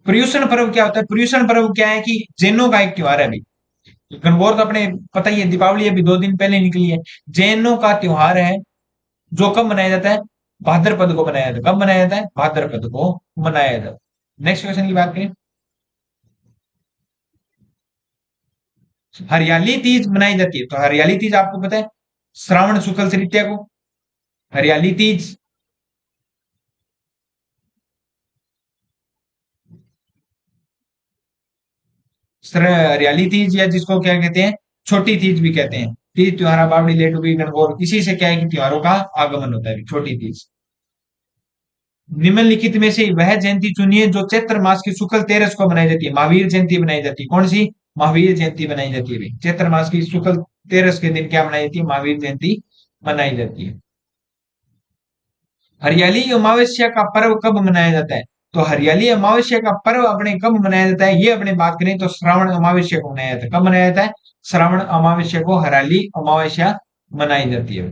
पर्यूषण पर्व क्या होता है? पर्यूषण पर्व क्या है कि जैनों का एक त्योहार है अभी। गणगौर तो अपने पता ही है, दीपावली अभी 2 दिन पहले निकली है। जैनों का त्योहार है जो कब मनाया जाता है? भाद्रपद को मनाया जाता है। कब मनाया जाता है? भाद्रपद को मनाया जाता है। नेक्स्ट क्वेश्चन की बात करें। हरियाली तीज मनाई जाती है, तो हरियाली तीज आपको पता है श्रावण शुक्ल तृतीया को हरियाली तीज। हरियाली तीज या जिसको क्या कहते हैं छोटी तीज भी कहते हैं। तीज त्योहार बावड़ी लेटुकी गणगौर, इसी से क्या है कि त्योहारों का आगमन होता है छोटी तीज। निम्नलिखित में से वह जयंती चुनिए जो चैत्र मास की शुक्ल तेरस को मनाई जाती है। महावीर जयंती बनाई जाती है। कौन सी? महावीर जयंती बनाई जाती है भाई। चैत्र मास की शुक्ल तेरस के दिन क्या मनाई जाती है? महावीर जयंती मनाई जाती है। हरियाली अमावस्या का पर्व कब मनाया जाता है? तो हरियाली अमावस्या का पर्व अपने कब मनाया जाता है, ये अपने बात करें तो श्रावण अमावस्या को मनाया जाता है। कब मनाया जाता है? श्रावण अमावस्या को हरियाली अमावस्या मनाई जाती है।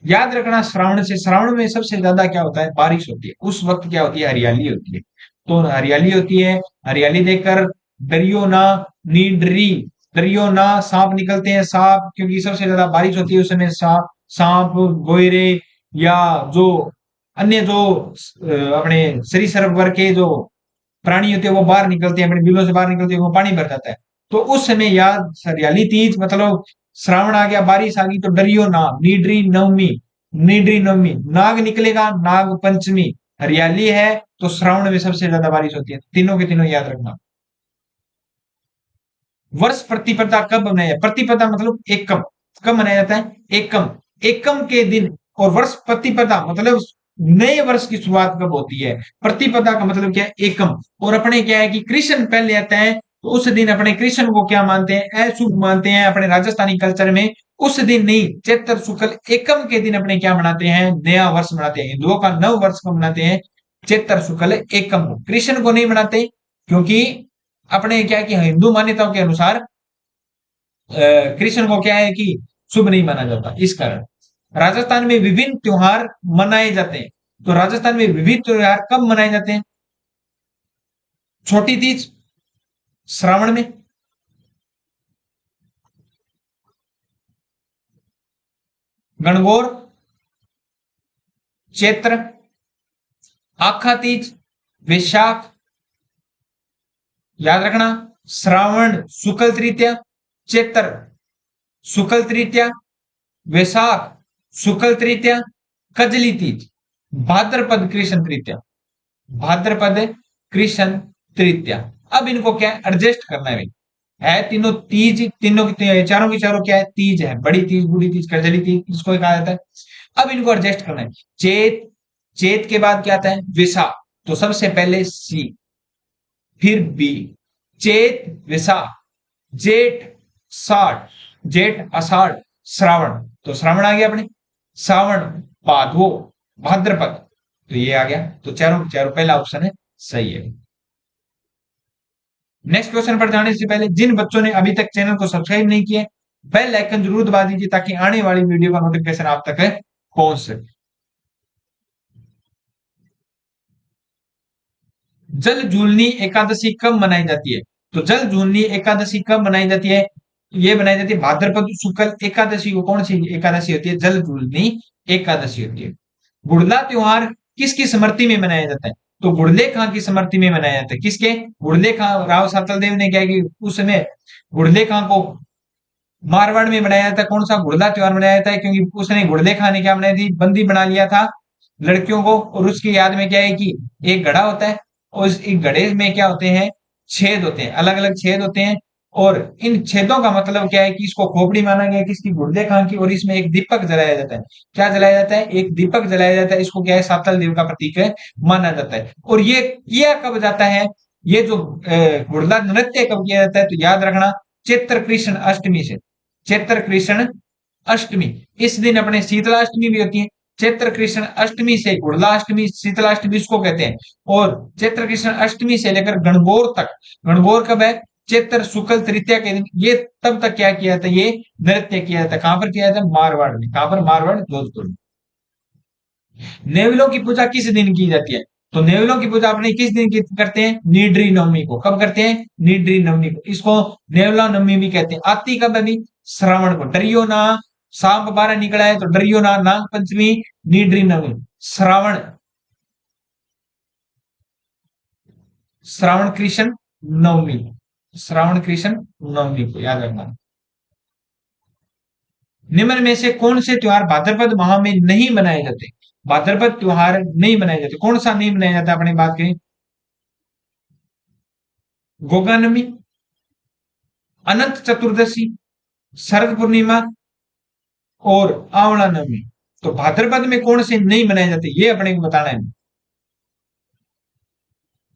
याद रखना श्रावण से, श्रावण में सबसे ज्यादा क्या होता है? बारिश होती है। उस वक्त क्या होती है? हरियाली होती है। तो हरियाली होती है। हरियाली देखकर डरियो ना, नीडरी, डरियो ना, सांप निकलते हैं सांप, क्योंकि सबसे ज्यादा बारिश होती है उस समय। सांप, सांप, गोयरे या जो अन्य जो अपने सरीसृप वर्ग के जो प्राणी होते हैं वो बाहर निकलते हैं, अपने बिलों से बाहर निकलते हैं, वो पानी भर जाता है। तो उस समय याद हरियाली तीज मतलब श्रावण आ गया, बारिश आ गई, तो डरियो ना, नीडरी नवमी, नीडरी नवमी, नाग निकलेगा, नाग पंचमी, हरियाली है तो श्रावण में सबसे ज्यादा बारिश होती है। तीनों के तीनों याद रखना। वर्ष प्रतिपदा कब मनाया? प्रतिपदा मतलब एकम। कब मनाया जाता है? एकम। एकम के दिन। और वर्ष प्रतिपदा मतलब नए वर्ष की शुरुआत कब होती है? प्रतिपदा का मतलब क्या है? एकम। और अपने क्या है कि कृष्ण पहले आता है, तो उस दिन अपने कृष्ण को क्या मानते हैं? अशुभ मानते हैं अपने राजस्थानी कल्चर में। उस दिन नहीं, चैत्र शुक्ल एकम के दिन अपने क्या मनाते हैं? नया वर्ष मनाते हैं। हिंदुओं का नव वर्ष को मनाते हैं चैत्र शुक्ल एकम को। कृष्ण को नहीं मनाते, क्योंकि अपने क्या है कि हिंदू मान्यताओं के अनुसार कृष्ण को क्या है कि शुभ नहीं माना जाता, इस कारण। राजस्थान में विभिन्न त्योहार मनाए जाते हैं। तो राजस्थान में विभिन्न त्योहार कब मनाए जाते हैं? छोटी तीज श्रावण में, गणगौर चैत्र, आखा तीज वैशाख, याद रखना, श्रावण शुक्ल तृतीया, चैत्र शुक्ल तृतीया, वैशाख शुक्ल तृतीया, कजली तीज, भाद्रपद कृष्ण तृतीया, भाद्रपद कृष्ण तृतीया। अब इनको क्या है? एडजस्ट करना है भाई। है तीनों तीज, तीनों की चारों की चारों क्या है? तीज है। बड़ी तीज, बूढ़ी तीज, करजली तीज, इसको कहा जाता है। अब इनको एडजस्ट करना है। चेत, चेत के बाद क्या आता है? विशाख। तो सबसे पहले सी, फिर बी, चेत विशाख, जेठ साठ, जेठ आषाढ़, श्रावण। तो श्रावण आ गया अपने, श्रावण भादो, भाद्रपद, तो ये आ गया। तो चारों के चारों पहला ऑप्शन है सही है। नेक्स्ट क्वेश्चन पर जाने से पहले जिन बच्चों ने अभी तक चैनल को सब्सक्राइब नहीं किया, बेल आइकन जरूर दबा दीजिए ताकि आने वाली वीडियो का नोटिफिकेशन आप तक पहुंच सके। जल झूलनी एकादशी कब मनाई जाती है? तो जल झूलनी एकादशी कब मनाई जाती है? ये बनाई जाती है भाद्रपद शुक्ल एकादशी को। कौन सी एकादशी होती है? जल झूलनी एकादशी होती है। गुड़ला त्योहार किसकी स्मृति में मनाया जाता है? तो गुड़ले खां की स्मृति में मनाया जाता है। किसके? गुड़ले खां। राव सातल देव ने क्या कि उस समय गुड़ले खां को मारवाड़ में मनाया जाता है। कौन सा गुड़ला त्योहार मनाया जाता है? क्योंकि उसने गुड़ले खां ने क्या बनाई थी? बंदी बना लिया था लड़कियों को, और उसकी याद में क्या है कि एक घड़ा होता है, और इस एक घड़े में क्या होते हैं? छेद होते हैं, अलग अलग छेद होते हैं। और इन छेदों का मतलब क्या है कि इसको खोपड़ी माना गया किसकी? गुर्दे खां की। और इसमें एक दीपक जलाया जाता है। क्या जलाया जाता है? एक दीपक जलाया जाता है। इसको क्या है? सातल देव का प्रतीक है माना जाता है। और ये किया कब जाता है? ये जो गुड़ला नृत्य कब किया जाता है? तो याद रखना, चैत्र कृष्ण अष्टमी से। चैत्र कृष्ण अष्टमी, इस दिन अपने शीतलाष्टमी भी होती है। चैत्र कृष्ण अष्टमी से गुड़लाष्टमी, शीतलाष्टमी इसको कहते हैं। और चैत्र कृष्ण अष्टमी से लेकर गणगौर तक, गणगौर कब है? चैत्र शुक्ल तृतीया के दिन। ये तब तक क्या किया जाता है? ये नृत्य किया जाता है। कहां पर किया जाता है? मारवाड़ में। कहां पर? मारवाड़, जोधपुर में। नेवलों की पूजा किस दिन की जाती है? तो नेवलों की पूजा अपने किस दिन की करते हैं? नीडरी नवमी को। कब करते हैं? नीडरी नवमी को। इसको नेवला नवमी भी कहते हैं। आती कब? अभी श्रावण को। डरियो ना, सांप 12 निकला है तो डरियो ना, नाग पंचमी, नीडरी नवमी, श्रावण, श्रावण कृष्ण नवमी, श्रावण कृष्ण नवमी को याद रखना। निम्न में से कौन से त्योहार भाद्रपद माह में नहीं मनाए जाते? भाद्रपद त्योहार नहीं मनाए जाते। कौन सा नहीं मनाया जाता? अपनी बात करें, गोगा नवमी, अनंत चतुर्दशी, शरद पूर्णिमा और आंवला नवमी। तो भाद्रपद में कौन से नहीं मनाए जाते ये अपने को बताना है।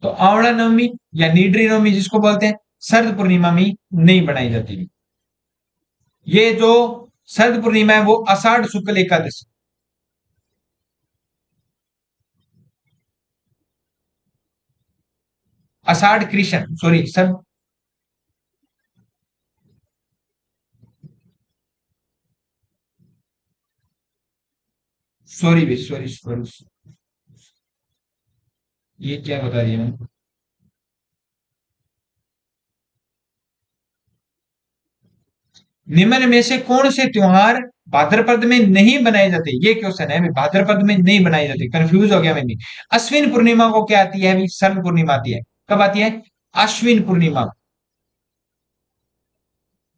तो आंवला नवमी या नीडरी नवमी जिसको बोलते हैं, शरद पूर्णिमा में नहीं बनाई जाती। ये जो शरद पूर्णिमा है वो आषाढ़ शुक्ल एकादशी, आषाढ़ कृष्ण, सॉरी सब, सॉरी भी, सॉरी सॉरी, ये क्या बता दिया मैंने? निम्न में से कौन से त्योहार भाद्रपद में नहीं बनाए जाते? ये क्वेश्चन है अभी। भाद्रपद में नहीं बनाए जाते, कंफ्यूज हो गया मैंने। अश्विन पूर्णिमा को क्या आती है? अभी शरद पूर्णिमा आती है। कब आती है? अश्विन पूर्णिमा।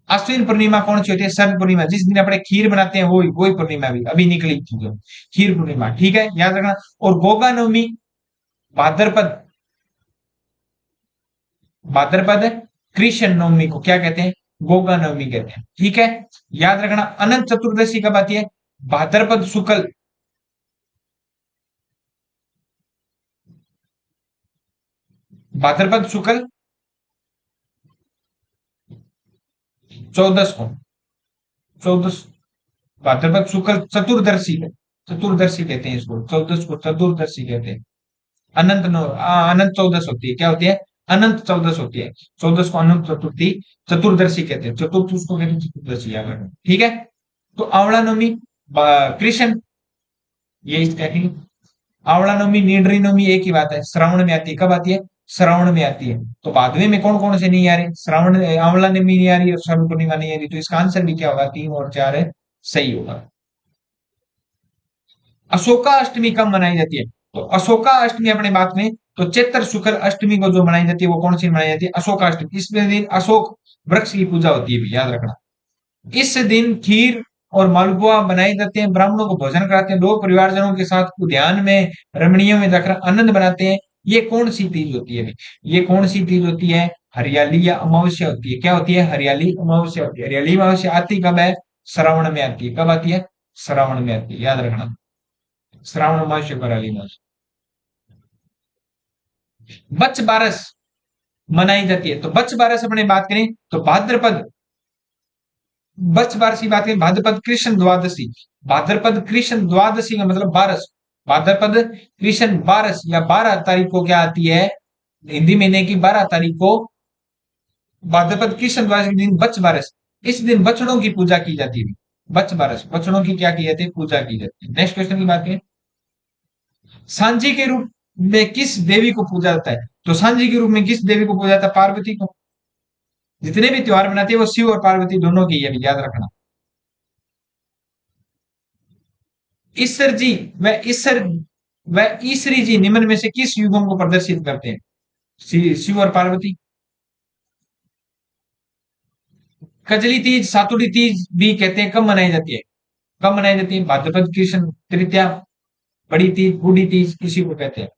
अश्विन पूर्णिमा कौन सी होती है? शरद पूर्णिमा, जिस दिन अपने खीर बनाते हैं, वही वही पूर्णिमा भी अभी निकली थी जो खीर पूर्णिमा। ठीक है, याद रखना। और गोगा नवमी भाद्रपद, भाद्रपद कृष्ण नवमी को क्या कहते हैं? गोगा नवमी कहते हैं। ठीक है, याद रखना। अनंत चतुर्दशी कब आती है? भाद्रपद शुक्ल, भाद्रपद शुक्ल 14 को, 14, भाद्रपद शुक्ल चतुर्दशी है, चतुर्दशी कहते हैं इसको, 14 को चतुर्दशी कहते हैं। अनंत नौ अनंत चौदस होती है। क्या होती है? अनंत चौदस होती है। 14 को अनंत चतुर्थी, चतुर्दशी कहते हैं। चतुर्थ उसको कहते हैं चतुर्दशी, याद रखना। ठीक है, तो आंवला नवमी कृष्ण, ये इसका ही आंवला नवमी, नीडरी नवमी एक ही बात है। श्रावण में आती है। कब आती है? श्रावण में आती है। तो भादवे में कौन कौन से नहीं आ रहे? श्रावण, आंवला नवमी नहीं आ रही और श्रावण पूर्णिमा नहीं आ रही। तो इसका आंसर भी क्या होगा? 3 और 4 है, सही होगा। अशोका अष्टमी कब मनाई जाती है? तो अशोका अष्टमी अपने बात में, तो चैत्र शुक्ल अष्टमी को जो मनाई जाती है वो कौन सी मनाई जाती है? अशोका अष्टमी। इसमें दिन अशोक वृक्ष की पूजा होती है भी, याद रखना। इस दिन खीर और मालपुआ बनाए जाते हैं, ब्राह्मणों को भोजन कराते हैं, लोग परिवारजनों के साथ उद्यान में, रमणीयों में जाकर आनंद बनाते हैं। ये कौन सी तीज होती है? ये कौन सी तीज होती है? हरियाली या अमावस्या होती है। क्या होती है? हरियाली अमावस्या होती है। हरियाली अमावस्या आती कब है? श्रावण में आती है। कब आती है? श्रावण में आती है, याद रखना। श्रावण अमावस्या पर हरियाली अमावस्या। बच्च बारस मनाई जाती है। तो बच्च बारस अपने बात करें तो भाद्रपद, बच्च बारस की बात करें, भाद्रपद कृष्ण द्वादशी। भाद्रपद कृष्ण द्वादशी का मतलब बारस। भाद्रपद कृष्ण बारस या 12 तारीख को क्या आती है? हिंदी महीने की 12 तारीख को भाद्रपद कृष्ण द्वादशी के दिन बच्च बारस। इस दिन बछड़ों की पूजा की जाती है। बच्च बारस, बछड़ों की क्या की जाती है? पूजा की जाती है। नेक्स्ट क्वेश्चन की बात करें, सांझी के रूप में किस देवी को पूजा जाता है? तो सांझी के रूप में किस देवी को पूजा जाता है? पार्वती को। जितने भी त्योहार मनाते हैं वो शिव और पार्वती दोनों की है, याद रखना। ईसर जी व ईसर व ईसरी जी निम्न में से किस युगों को प्रदर्शित करते हैं? शिव और पार्वती। कजली तीज, सातुड़ी तीज भी कहते हैं, कब मनाई जाती है? कब मनाई जाती है? भाद्रपद कृष्ण तृतीया, बड़ी तीज, बूढ़ी तीज, इसी को कहते हैं।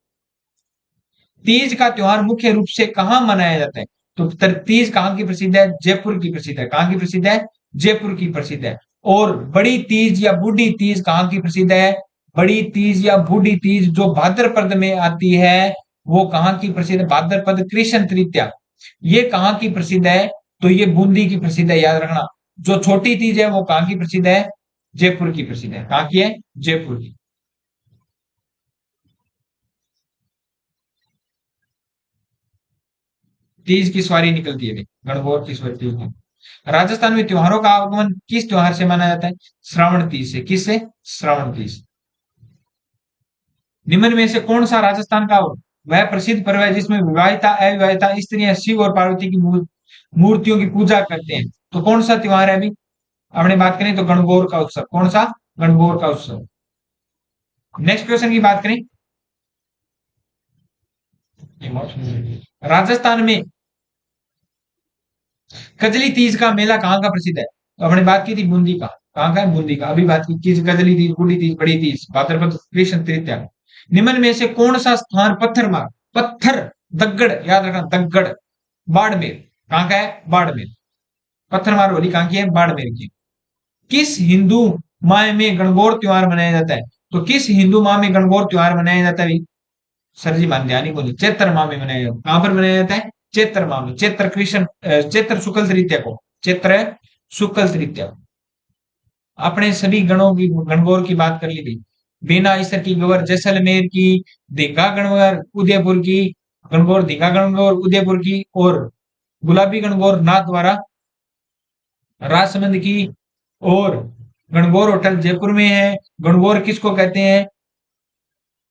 तीज का त्योहार मुख्य रूप से कहाँ मनाया जाता है? तो तीज कहाँ की प्रसिद्ध है? जयपुर की प्रसिद्ध है। कहाँ की प्रसिद्ध है? जयपुर की प्रसिद्ध है। और बड़ी तीज या बूढ़ी तीज कहाँ की प्रसिद्ध है? बड़ी तीज या बूढ़ी तीज जो भाद्रपद में आती है, वो कहाँ की प्रसिद्ध है? भाद्रपद कृष्ण तृतीया, ये कहाँ की प्रसिद्ध है? तो ये बूंदी की प्रसिद्ध है, याद रखना। जो छोटी तीज है वो कहाँ की प्रसिद्ध है? जयपुर की प्रसिद्ध है। कहाँ की है? जयपुर की। तीज की सवारी निकलती है, गणगौर की सवारी तीज की। राजस्थान में त्योहारों का आगमन किस त्योहार से माना जाता है? श्रावण तीज से। किससे? श्रावण तीज। निम्न में से कौन सा राजस्थान का वह प्रसिद्ध पर्व है जिसमें विवाहिता अविवाहिता स्त्रियां शिव और पार्वती की मूर्तियों की पूजा करते हैं? तो कौन सा त्योहार है? अभी हमने बात करें तो गणगौर का उत्सव। कौन सा? गणगौर का उत्सव। नेक्स्ट क्वेश्चन की बात करें, राजस्थान में कजली तीज का मेला कहाँ का प्रसिद्ध है? तो हमने बात की थी बूंदी का। कहाँ का है? बूंदी का। अभी बात की किस? कजली तीज, बूढ़ी तीज, बड़ी तीज, भाद्रपद कृष्ण तृतीया। निम्न में से कौन सा स्थान पत्थर मार, पत्थर दग्गड़, याद रखना, दग्गड़, बाड़मेर। कहाँ का है? बाड़मेर। पत्थर मार होली कहाँ की है? बाड़मेर की। किस हिंदू माह में गणगौर त्योहार मनाया जाता है? तो किस हिंदू माह में गणगौर त्योहार मनाया जाता है? सर जी मान ध्यान नहीं बोले, चैत्र माह में मनाया जाता है। कहां पर मनाया जाता है? चैत्र माह में। चैत्र कृष्ण चैत्र शुक्ल तृतीया को, चैत्र शुक्ल तृतीया। अपने सभी गणों की गणगौर की बात कर ली थी। बीना ईसर की गौर जैसलमेर की, दीघा गणगौर उदयपुर की, गणगौर दीघा गणगौर उदयपुर की, और गुलाबी गणगौर नाथ द्वारा राजसमंद की, और गणगौर होटल जयपुर में है। गणगौर किसको कहते हैं?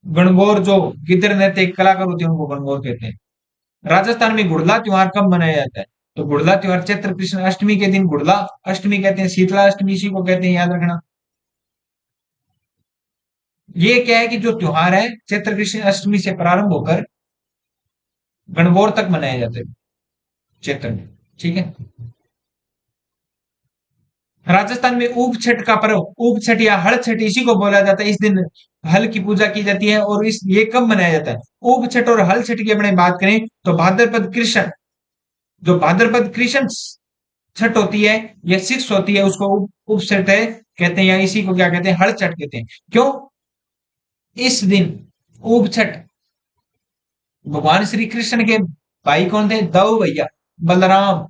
गणगौर जो गिद्ध नृत्य कलाकार होते हैं उनको गणगौर कहते हैं। राजस्थान में गुड़ला त्योहार कब मनाया जाता है? तो गुड़ला त्योहार चैत्र कृष्ण अष्टमी के दिन गुड़ला अष्टमी कहते हैं, शीतला अष्टमी इसी को कहते हैं, याद रखना। ये क्या है कि जो त्योहार है चैत्र कृष्ण अष्टमी से प्रारंभ होकर गणगौर तक मनाया जाता है, चैत्र में। ठीक है। राजस्थान में ऊप छठ का पर्व, ऊप छठ या हड़ छठ इसी को बोला जाता है। इस दिन हल की पूजा की जाती है, और इस ये कब मनाया जाता है? ऊप छठ और हल छठ की अपने बात करें तो भाद्रपद कृष्ण, जो भाद्रपद कृष्ण छठ होती है या सिक्स होती है, उसको उप छठ है कहते हैं, या इसी को क्या कहते हैं? हड़ छठ कहते हैं। क्यों? इस दिन ऊप छठ भगवान श्री कृष्ण के भाई कौन थे? दो भैया बलराम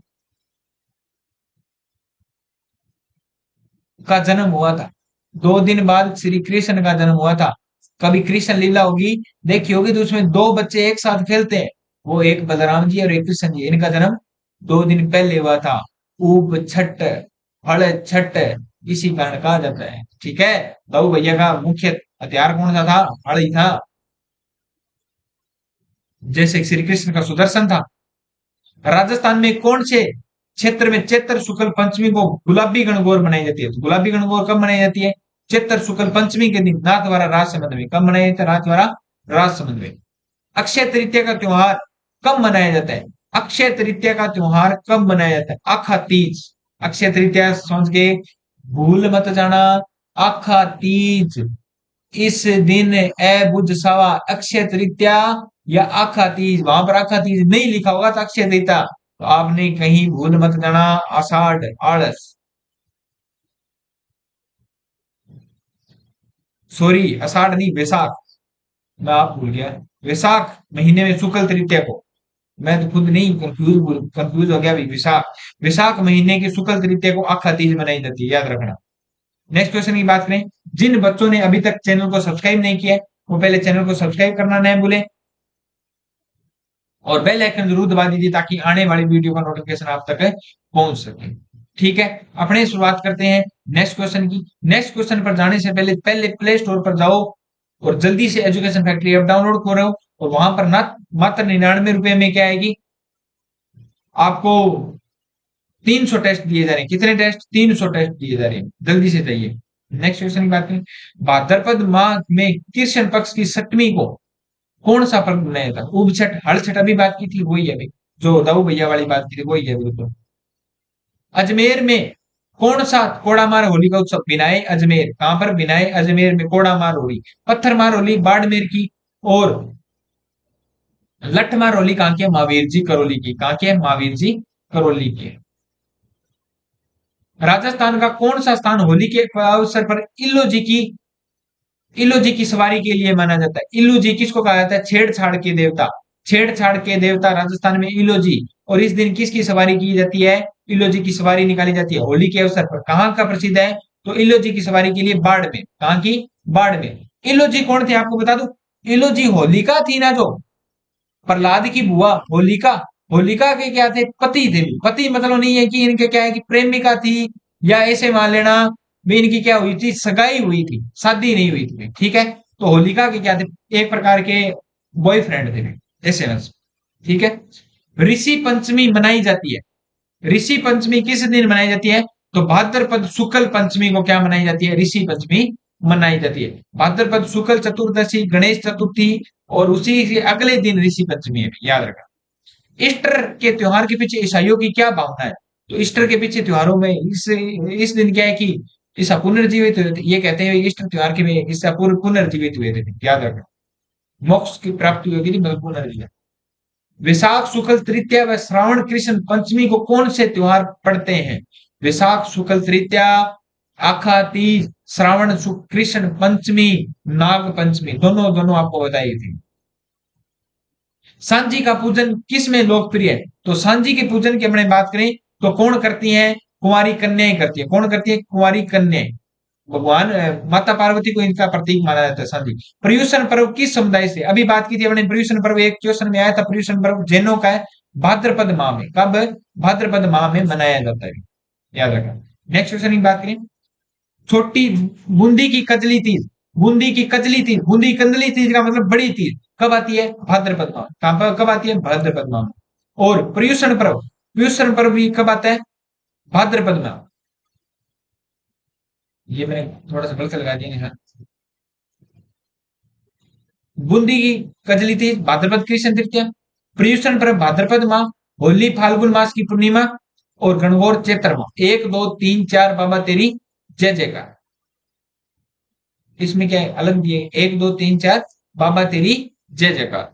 का जन्म हुआ था। 2 दिन बाद श्री कृष्ण का जन्म हुआ था। कभी कृष्ण लीला होगी देखी होगी तो उसमें दो बच्चे एक साथ खेलते हैं, वो एक बलराम जी और एक कृष्ण जी। इनका जन्म 2 दिन पहले हुआ था। ऊप छठ, हड़ छठ, इसी कारण कहा जाता है। ठीक है। दो भैया का मुख्य हथियार कौन सा था? हड़ ही था। जैसे श्री कृष्ण का सुदर्शन था। राजस्थान में कौन से क्षेत्र में चैत्र शुक्ल पंचमी को गुलाबी गणगौर मनाई जाती है? तो गुलाबी गणगौर कब मनाई जाती है? चैत्र शुक्ल पंचमी के दिन नाथद्वारा राजसमंद में। कब मनाया जाता है? नाथद्वारा राजसमंद में। अक्षय तृतीया का त्योहार कब मनाया जाता है? अक्षय तृतीया का त्योहार कब मनाया जाता है? आखा तीज। अक्षय तृतीया समझ के भूल मत जाना। आखा तीज, इस दिन ए बुध सवा अक्षय तृतीया या आखा तीज, वहां पर आखा तीज नहीं लिखा होगा तो अक्षय तृतीया, तो आपने कहीं भूल मत जाना। आषाढ़ आलस, सॉरी आषाढ़ नहीं, वैशाख, मैं आप भूल गया। वैशाख महीने में शुक्ल तृतीया को, मैं तो खुद नहीं कंफ्यूज हो गया अभी। विशाख, विशाख महीने की शुक्ल तृतीया को आखा तीज मनाई जाती है, याद रखना। नेक्स्ट क्वेश्चन की बात करें, जिन बच्चों ने अभी तक चैनल को सब्सक्राइब नहीं किया वो पहले चैनल को सब्सक्राइब करना नहीं भूले, और बेल आइकन जरूर दबा दीजिए ताकि आने वाली वीडियो का नोटिफिकेशन आप तक पहुंच सके। ठीक है। अपने शुरुआत करते हैं नेक्स्ट क्वेश्चन की। नेक्स्ट क्वेश्चन पर जाने से पहले पहले प्ले स्टोर पर जाओ और जल्दी से एजुकेशन फैक्ट्री ऐप डाउनलोड करो, और वहां पर ना मात्र 99 रुपए में क्या आएगी आपको? 300 टेस्ट दिए जा रहे हैं। कितने टेस्ट? 300 टेस्ट दिए जा रहे हैं। जल्दी से जाइए। नेक्स्ट क्वेश्चन की बात करें। भाद्रपद माह में कृष्ण पक्ष की सप्तमी को कौन सा पर्व मनाया था? उबछठ, हड़छठ अभी बात की थी, वही है अभी जो दाऊ भैया वाली बात की थी, वही है बिल्कुल। अजमेर में कौन सा कोड़ामार होली का उत्सव? बिनाए अजमेर। कहां पर? बिनाए अजमेर में कोड़ामार होली। पत्थरमार होली बाड़मेर की। और लठमार होली कहां की है? महावीर जी करौली की। कहां की है? महावीर जी करौली की। राजस्थान का कौन सा स्थान होली के अवसर पर इल्लो जी की सवारी के लिए माना जाता है? इल्लू जी किसको कहा जाता है? छेड़छाड़ के देवता। छेड़छाड़ के देवता राजस्थान में इल्लो जी। और इस दिन किसकी सवारी की जाती है? इल्लो जी की सवारी निकाली जाती है होली के अवसर पर। कहां का प्रसिद्ध है? तो इल्लो जी की सवारी के लिए बाढ़ में। कहां की? बाढ़ में। इल्लो जी कौन थे आपको बता दूं? इल्लो जी होलिका थी ना, जो प्रहलाद की बुआ होलिका। होलिका के क्या थे? पति थे। पति मतलब नहीं है कि इनके क्या है कि प्रेमिका थी, या ऐसे मान लेना भी इनकी क्या हुई थी? सगाई हुई थी, शादी नहीं हुई थी। ठीक है, तो होलिका के क्या थे? एक प्रकार के बॉयफ्रेंड थे, ऐसे बस। ठीक है। ऋषि पंचमी मनाई जाती है। ऋषि पंचमी किस दिन मनाई जाती है? तो भाद्रपद शुक्ल पंचमी को क्या मनाई जाती है? ऋषि पंचमी मनाई जाती है। भाद्रपद शुक्ल चतुर्दशी गणेश चतुर्थी, और उसी से अगले दिन ऋषि पंचमी है, याद रखना। ईस्टर के त्योहार के पीछे ईसाइयों की क्या भावना है? तो ईस्टर के पीछे त्योहारों में इस दिन क्या है कि ईसा पुनर्जीवित हुए थे। ये कहते हैं ईस्टर त्योहार के में ईसा पुनर्जीवित हुए थे, याद रखना। मोक्ष की प्राप्ति हुई थी, मतलब पुनर्जीवित। वैशाख शुक्ल तृतीया व श्रावण कृष्ण पंचमी को कौन से त्योहार पड़ते हैं? वैशाख शुक्ल तृतीया, आखा तीज, श्रावण कृष्ण पंचमी, नाग पंचमी, दोनों दोनों आपको बताई थी। सांझी का पूजन किस में लोकप्रिय है? तो सांझी के पूजन की हमने बात करें तो कौन करती है? कुंवारी कन्याएं करती है। कौन करती है? कुंवारी कन्याएं। भगवान माता पार्वती को इनका प्रतीक माना जाता है सांझी। पर्यूषण पर्व किस समुदाय से? अभी बात की थी हमने पर्यूषण पर्व, एक क्वेश्चन में आया था। पर्यूषण पर्व जैनों का है। भाद्रपद माह में। कब? भाद्रपद माह में मनाया जाता है, याद रखना। नेक्स्ट क्वेश्चन की बात करें। छोटी बूंदी की कजली तीज। बूंदी की कजली तीज, बूंदी कंदली तीज का मतलब बड़ी तीज कब आती है? भाद्रपद माह। कहां पर कब आती है? भाद्रपद माह में। और पर्यूषण पर्व, पर्यूषण पर्व भी कब आता है? भाद्रपद माह। ये मैंने थोड़ा सा गलत लगा दिया निशान। बूंदी की कजली तीज भाद्रपद कृष्ण तृतीया, पर्यूषण पर्व भाद्रपद माह, होली फाल्गुन मास की पूर्णिमा, और गणगौर चैत्र माह। 1 2 3 4 बाबा तेरी जय जयकार। इसमें क्या है? अलग दिए 1 2 3 4 बाबा तेरी जय जयकार।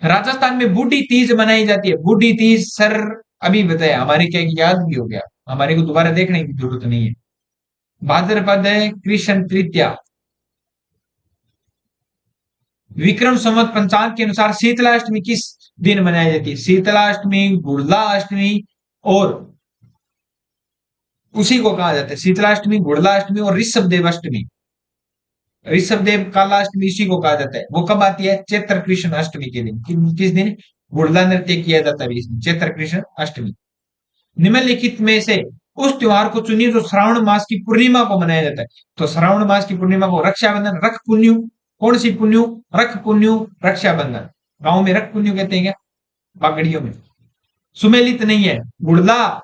राजस्थान में बूढ़ी तीज मनाई जाती है। बूढ़ी तीज सर अभी बताया, हमारे क्या याद भी हो गया, हमारे को दोबारा देखने की जरूरत नहीं है। भाद्रपद है कृष्ण तृतीया। विक्रम संवत पंचांग के अनुसार शीतलाष्टमी किस दिन मनाई जाती है? शीतलाष्टमी, गुड़ला अष्टमी, और उसी को कहा जाता है शीतलाष्टमी, गुड़ला अष्टमी और ऋषभ देव अष्टमी। ऋषभ देव कालाष्टमी इसी को कहा जाता है। वो कब आती है? चैत्र कृष्ण अष्टमी के दिन। किस दिन? गुड़ला नृत्य किया जाता है चैत्र कृष्ण अष्टमी। निम्नलिखित में से उस त्योहार को चुनिए जो श्रावण मास की पूर्णिमा को मनाया जाता है। तो श्रावण मास की पूर्णिमा को रक्षाबंधन, रख पुण्यु। कौन सी पुण्यु? रख पुण्यु, रक्षाबंधन। गांव में रख पुण्यु कहते हैं क्या? बागड़ियों में। सुमेलित नहीं है। गुड़ला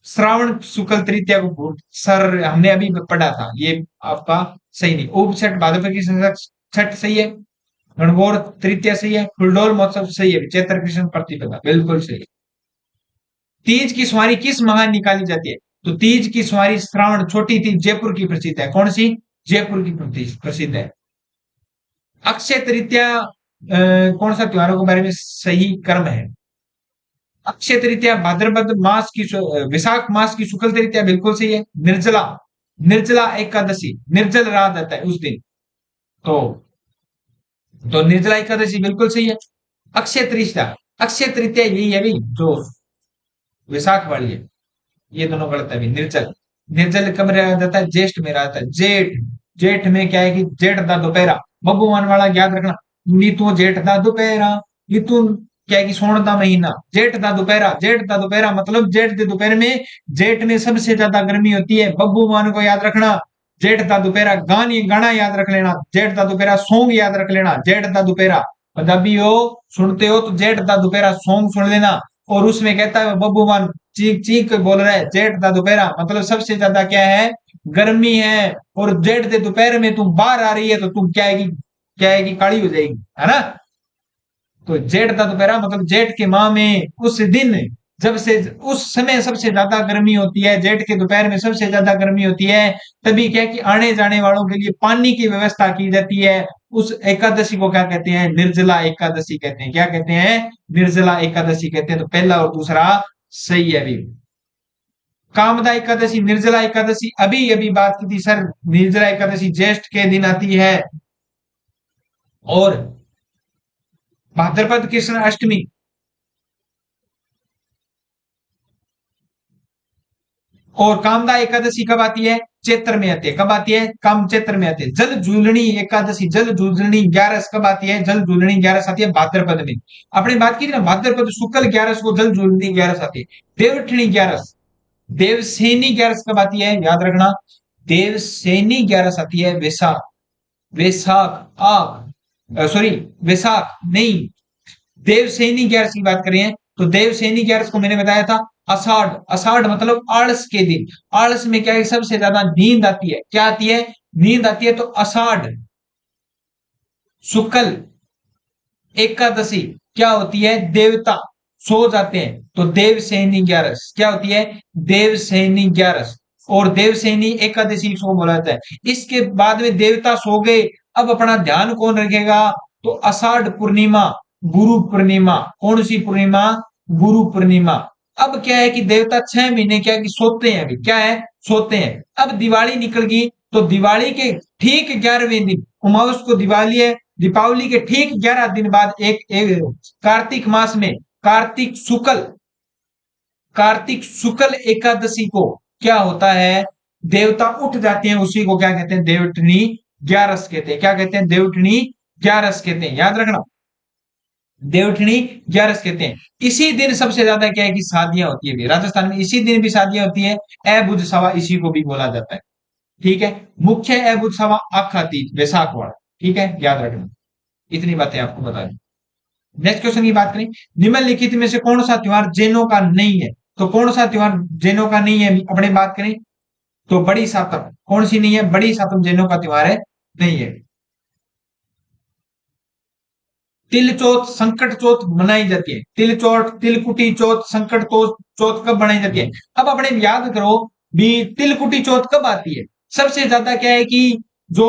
श्रावण शुक्ल तृतीया को सर हमने अभी पढ़ा था, ये आपका सही नहीं। उप छठ भाद्रपद की छठ सही है। गणगौर तृतीया सही है। फुलडोल महोत्सव सही है। चैत्र कृष्ण प्रतिपदा बिल्कुल सही है। तीज की सवारी किस माह निकाली जाती है? तो तीज की सवारी श्रावण, छोटी तीज जयपुर की प्रसिद्ध है। कौन सी? जयपुर की प्रसिद्ध है। अक्षय तृतीया कौन सा त्योहारों के बारे में सही क्रम है? अक्षय तृतीया भाद्रपद मास की विशाख मास की शुक्ल तृतीया बिल्कुल सही है। निर्जला, निर्जला एकादशी, निर्जल रात आता है उस दिन। तो निर्जला एकादशी बिल्कुल सही है। अक्षय तृतीया, अक्षय तृतीया यही है भाई जो विशाख वाली है। ये दोनों गलत है भाई। निर्जल, निर्जल कब रहा जाता है? ज्येष्ठ में रहता है। जेठ, जेठ में क्या है कि जेठ दा दोपहरा, भगवान वाला याद रखना। नीतू जेठ दा दोपहरा, नीतू क्या है कि सोन दा महीना, जेठ दा दोपहरा। जेठ दा दोपहरा मतलब जेठ के दोपहर में, जेठ में सबसे ज्यादा गर्मी होती है। बब्बू मान को याद रखना। जेठ दा दोपहरा गाना याद रख लेना। जेठ दा दोपहरा सॉन्ग याद रख लेना। जेठ दा दोपहरा पंजाबी हो, सुनते हो तो जेठ दा दोपहरा सॉन्ग सुन लेना। और उसमें कहता है बब्बू मान चीख चीख के बोल रहा है जेठ दा दोपहरा, मतलब सबसे ज्यादा क्या है, गर्मी है। और जेठ दे दोपहर में तुम बाहर आ रही है तो तुम क्या है कि काली हो जाएगी, है ना। तो जेठ का दोपहरा मतलब जेठ के माह में उस दिन, जब से उस समय सबसे ज्यादा गर्मी होती है, जेठ के दोपहर में सबसे ज्यादा गर्मी होती है। तभी क्या है कि आने जाने वालों के लिए पानी की व्यवस्था की जाती है। उस एकादशी को क्या कहते हैं, निर्जला एकादशी कहते हैं। क्या कहते हैं, निर्जला एकादशी कहते हैं। तो पहला और दूसरा सही है अभी। कामदा एकादशी, निर्जला एकादशी अभी अभी बात की थी सर। निर्जला एकादशी ज्येष्ठ के दिन आती है। और भाद्रपद कृष्ण अष्टमी, और कामदा एकादशी कब आती है, चैत्र में आती है। कब आती है, काम चैत्र में आती है। जल झूलनी एकादशी, जल झूलनी ग्यारस कब आती है, जल झूलनी ग्यारस आती है भाद्रपद में। आपने बात की थी ना, भाद्रपद शुक्ल ग्यारस को जल झूलनी ग्यारस आती है। देवठनी ग्यारस, देवसेनी ग्यारस कब आती है, याद रखना। देवसेनी ग्यारस आती है वैशाख, वैशाख आग, सॉरी, वैशाख नहीं, देवसेनी ग्यारस की बात करें तो देवसेनी ग्यारस को मैंने बताया था अषाढ़। अषाढ़ मतलब आलस के दिन। आलस में क्या है, सबसे ज्यादा नींद आती है। क्या आती है, नींद आती है। तो अषाढ़ शुक्ल एकादशी क्या होती है, देवता सो जाते हैं तो देवसेनी ग्यारस क्या होती है, देवसेनी ग्यारस। और देवसेनी एकादशी को बोला जाता है। इसके बाद में देवता सो गए, अब अपना ध्यान कौन रखेगा, तो अषाढ़ पूर्णिमा, गुरु पूर्णिमा। कौन सी पूर्णिमा, गुरु पूर्णिमा। अब क्या है कि देवता 6 महीने क्या है कि सोते हैं, अभी क्या है, सोते हैं। अब दिवाली निकल गई तो दिवाली के ठीक 11वें दिन, उमावस को दिवाली है, दीपावली के ठीक 11 दिन बाद एक कार्तिक मास में कार्तिक शुक्ल एकादशी को क्या होता है, देवता उठ जाते हैं। उसी को क्या कहते हैं, देवटनी ग्यारस कहते हैं। क्या कहते हैं, देवटनी ग्यारस कहते हैं, याद रखना। देवठनी ग्यारस कहते हैं। इसी दिन सबसे ज्यादा क्या है कि शादियां होती है, राजस्थान में इसी दिन भी शादियां होती है। अबुझ सवा इसी को भी बोला जाता है। ठीक है, मुख्य अबुझ सवा आखा तीज वैशाख वाला। ठीक है, याद रखना। इतनी बातें आपको बता दी। नेक्स्ट क्वेश्चन की बात करें, निम्नलिखित में से कौन सा त्योहार जैनों का नहीं है। तो कौन सा त्योहार जैनों का नहीं है, अपने बात करें तो बड़ी सातम। कौन सी नहीं है, बड़ी सातम जैनों का त्योहार है, नहीं है। तिल चौथ संकट चौथ मनाई जाती है। तिल चौथ, तिलकुटी चौथ, संकट चौथ कब मनाई जाती है। अब अपने याद करो भी, तिलकुटी चौथ कब आती है। सबसे ज्यादा क्या है कि जो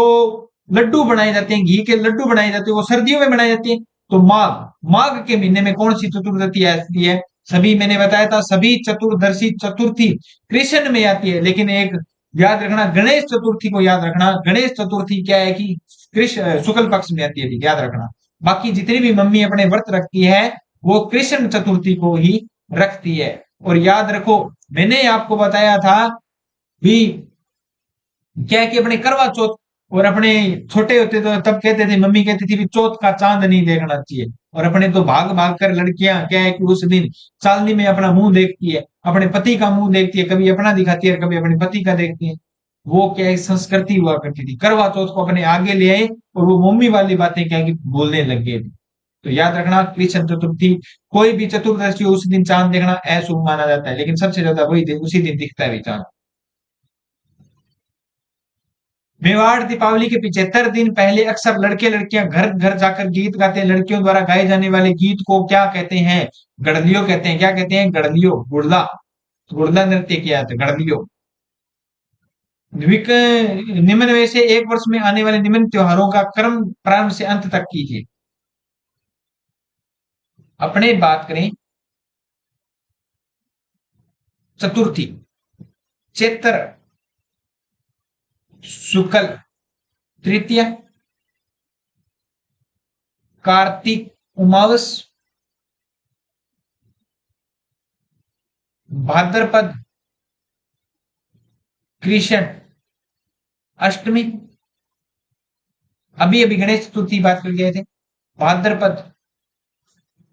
लड्डू बनाए जाते हैं, घी के लड्डू बनाए जाते हैं, वो सर्दियों में बनाए जाते हैं। तो माघ, माघ के महीने में कौन सी चतुर्दशी आती है, सभी मैंने बताया था, सभी चतुर्दशी चतुर्थी कृष्ण में आती है। लेकिन एक याद रखना, गणेश चतुर्थी को याद रखना। गणेश चतुर्थी क्या है कि कृष्ण शुक्ल पक्ष में आती है, याद रखना। बाकी जितनी भी मम्मी अपने व्रत रखती है वो कृष्ण चतुर्थी को ही रखती है। और याद रखो, मैंने आपको बताया था भी, क्या है कि अपने करवा चौथ, और अपने छोटे होते तो तब कहते थे, मम्मी कहती थी भी चौथ का चांद नहीं देखना चाहिए। और अपने तो भाग भाग कर लड़कियां क्या है कि उस दिन चांदनी में अपना मुंह देखती है, अपने पति का मुंह देखती है, कभी अपना दिखाती है, कभी अपने पति का देखती है। वो क्या है, संस्कृति हुआ करती थी। करवा चौथ को अपने आगे ले आए और वो मम्मी वाली बातें क्या है कि बोलने लग गए। तो याद रखना, कृष्ण चतुर्थी, कोई भी चतुर्दशी उस दिन चांद देखना अशुभ माना जाता है, लेकिन सबसे ज्यादा वही दिन, उसी दिन दिखता है भी चांद। मेवाड़ दीपावली के 75 दिन पहले अक्सर लड़के लड़कियां घर घर जाकर गीत गाते हैं। लड़कियों द्वारा गाए जाने वाले गीत को क्या कहते हैं, गड़लियो कहते हैं। क्या कहते हैं, गड़लियो, गुड़ला, गुड़ला नृत्य किया जाता है, गड़लियो। निम्न में से एक वर्ष में आने वाले निम्न त्योहारों का क्रम प्रारंभ से अंत तक कीजिए। अपने बात करें, चतुर्थी, चैत्र शुक्ल तृतीया, कार्तिक उमावस, भाद्रपद कृष्ण अष्टमी, अभी अभी गणेश चतुर्थी बात कर गए थे, भाद्रपद,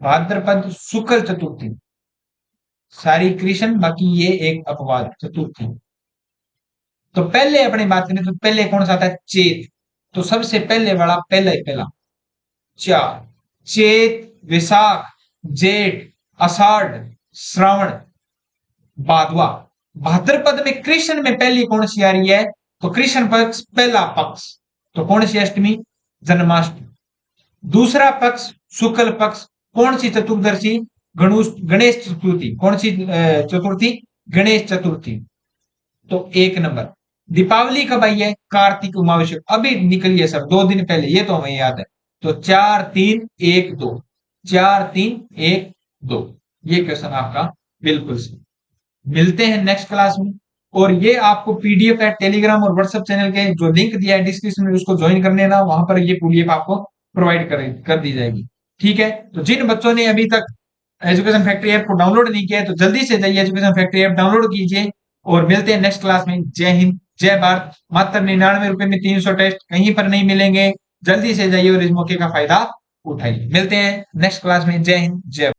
भाद्रपद शुक्ल चतुर्थी, सारी कृष्ण, बाकी ये एक अपवाद चतुर्थी। तो पहले अपने बात करें तो पहले कौन सा आता है, चेत। तो सबसे पहले वाला, पहला ही पहला, चार, चेत, विशाख, जेठ, आषाढ़, श्रावण, भादवा। भाद्रपद में कृष्ण में पहली कौन सी आ रही है? तो कृष्ण पक्ष पहला पक्ष, तो कौन सी अष्टमी? जन्माष्टमी। दूसरा पक्ष शुक्ल पक्ष, कौन सी चतुर्दशी? गणेश चतुर्थी। कौन सी चतुर्थी? गणेश चतुर्थी। तो एक नंबर। दीपावली कब आई है? कार्तिक अमावस्या अभी निकली है सर, 2 दिन पहले, ये तो हमें याद है। तो 4-3-1-2, 4-3-1-2, ये क्वेश्चन आपका बिल्कुल सही। मिलते हैं नेक्स्ट क्लास में। और ये आपको पीडीएफ है टेलीग्राम और व्हाट्सएप चैनल के जो लिंक दिया है डिस्क्रिप्शन में, उसको ज्वाइन करने ना, वहां पर ये पीडीएफ आपको प्रोवाइड कर दी जाएगी। ठीक है, तो जिन बच्चों ने अभी तक एजुकेशन फैक्ट्री ऐप को डाउनलोड नहीं किया है तो जल्दी से जाइए एजुकेशन फैक्ट्री ऐप डाउनलोड कीजिए। और मिलते हैं नेक्स्ट क्लास में। जय हिंद, जय भारत। मात्र 99 रुपए में 300 टेस्ट कहीं पर नहीं मिलेंगे। जल्दी से जाइए और इस मौके का फायदा उठाइए। मिलते हैं नेक्स्ट क्लास में। जय हिंद, जय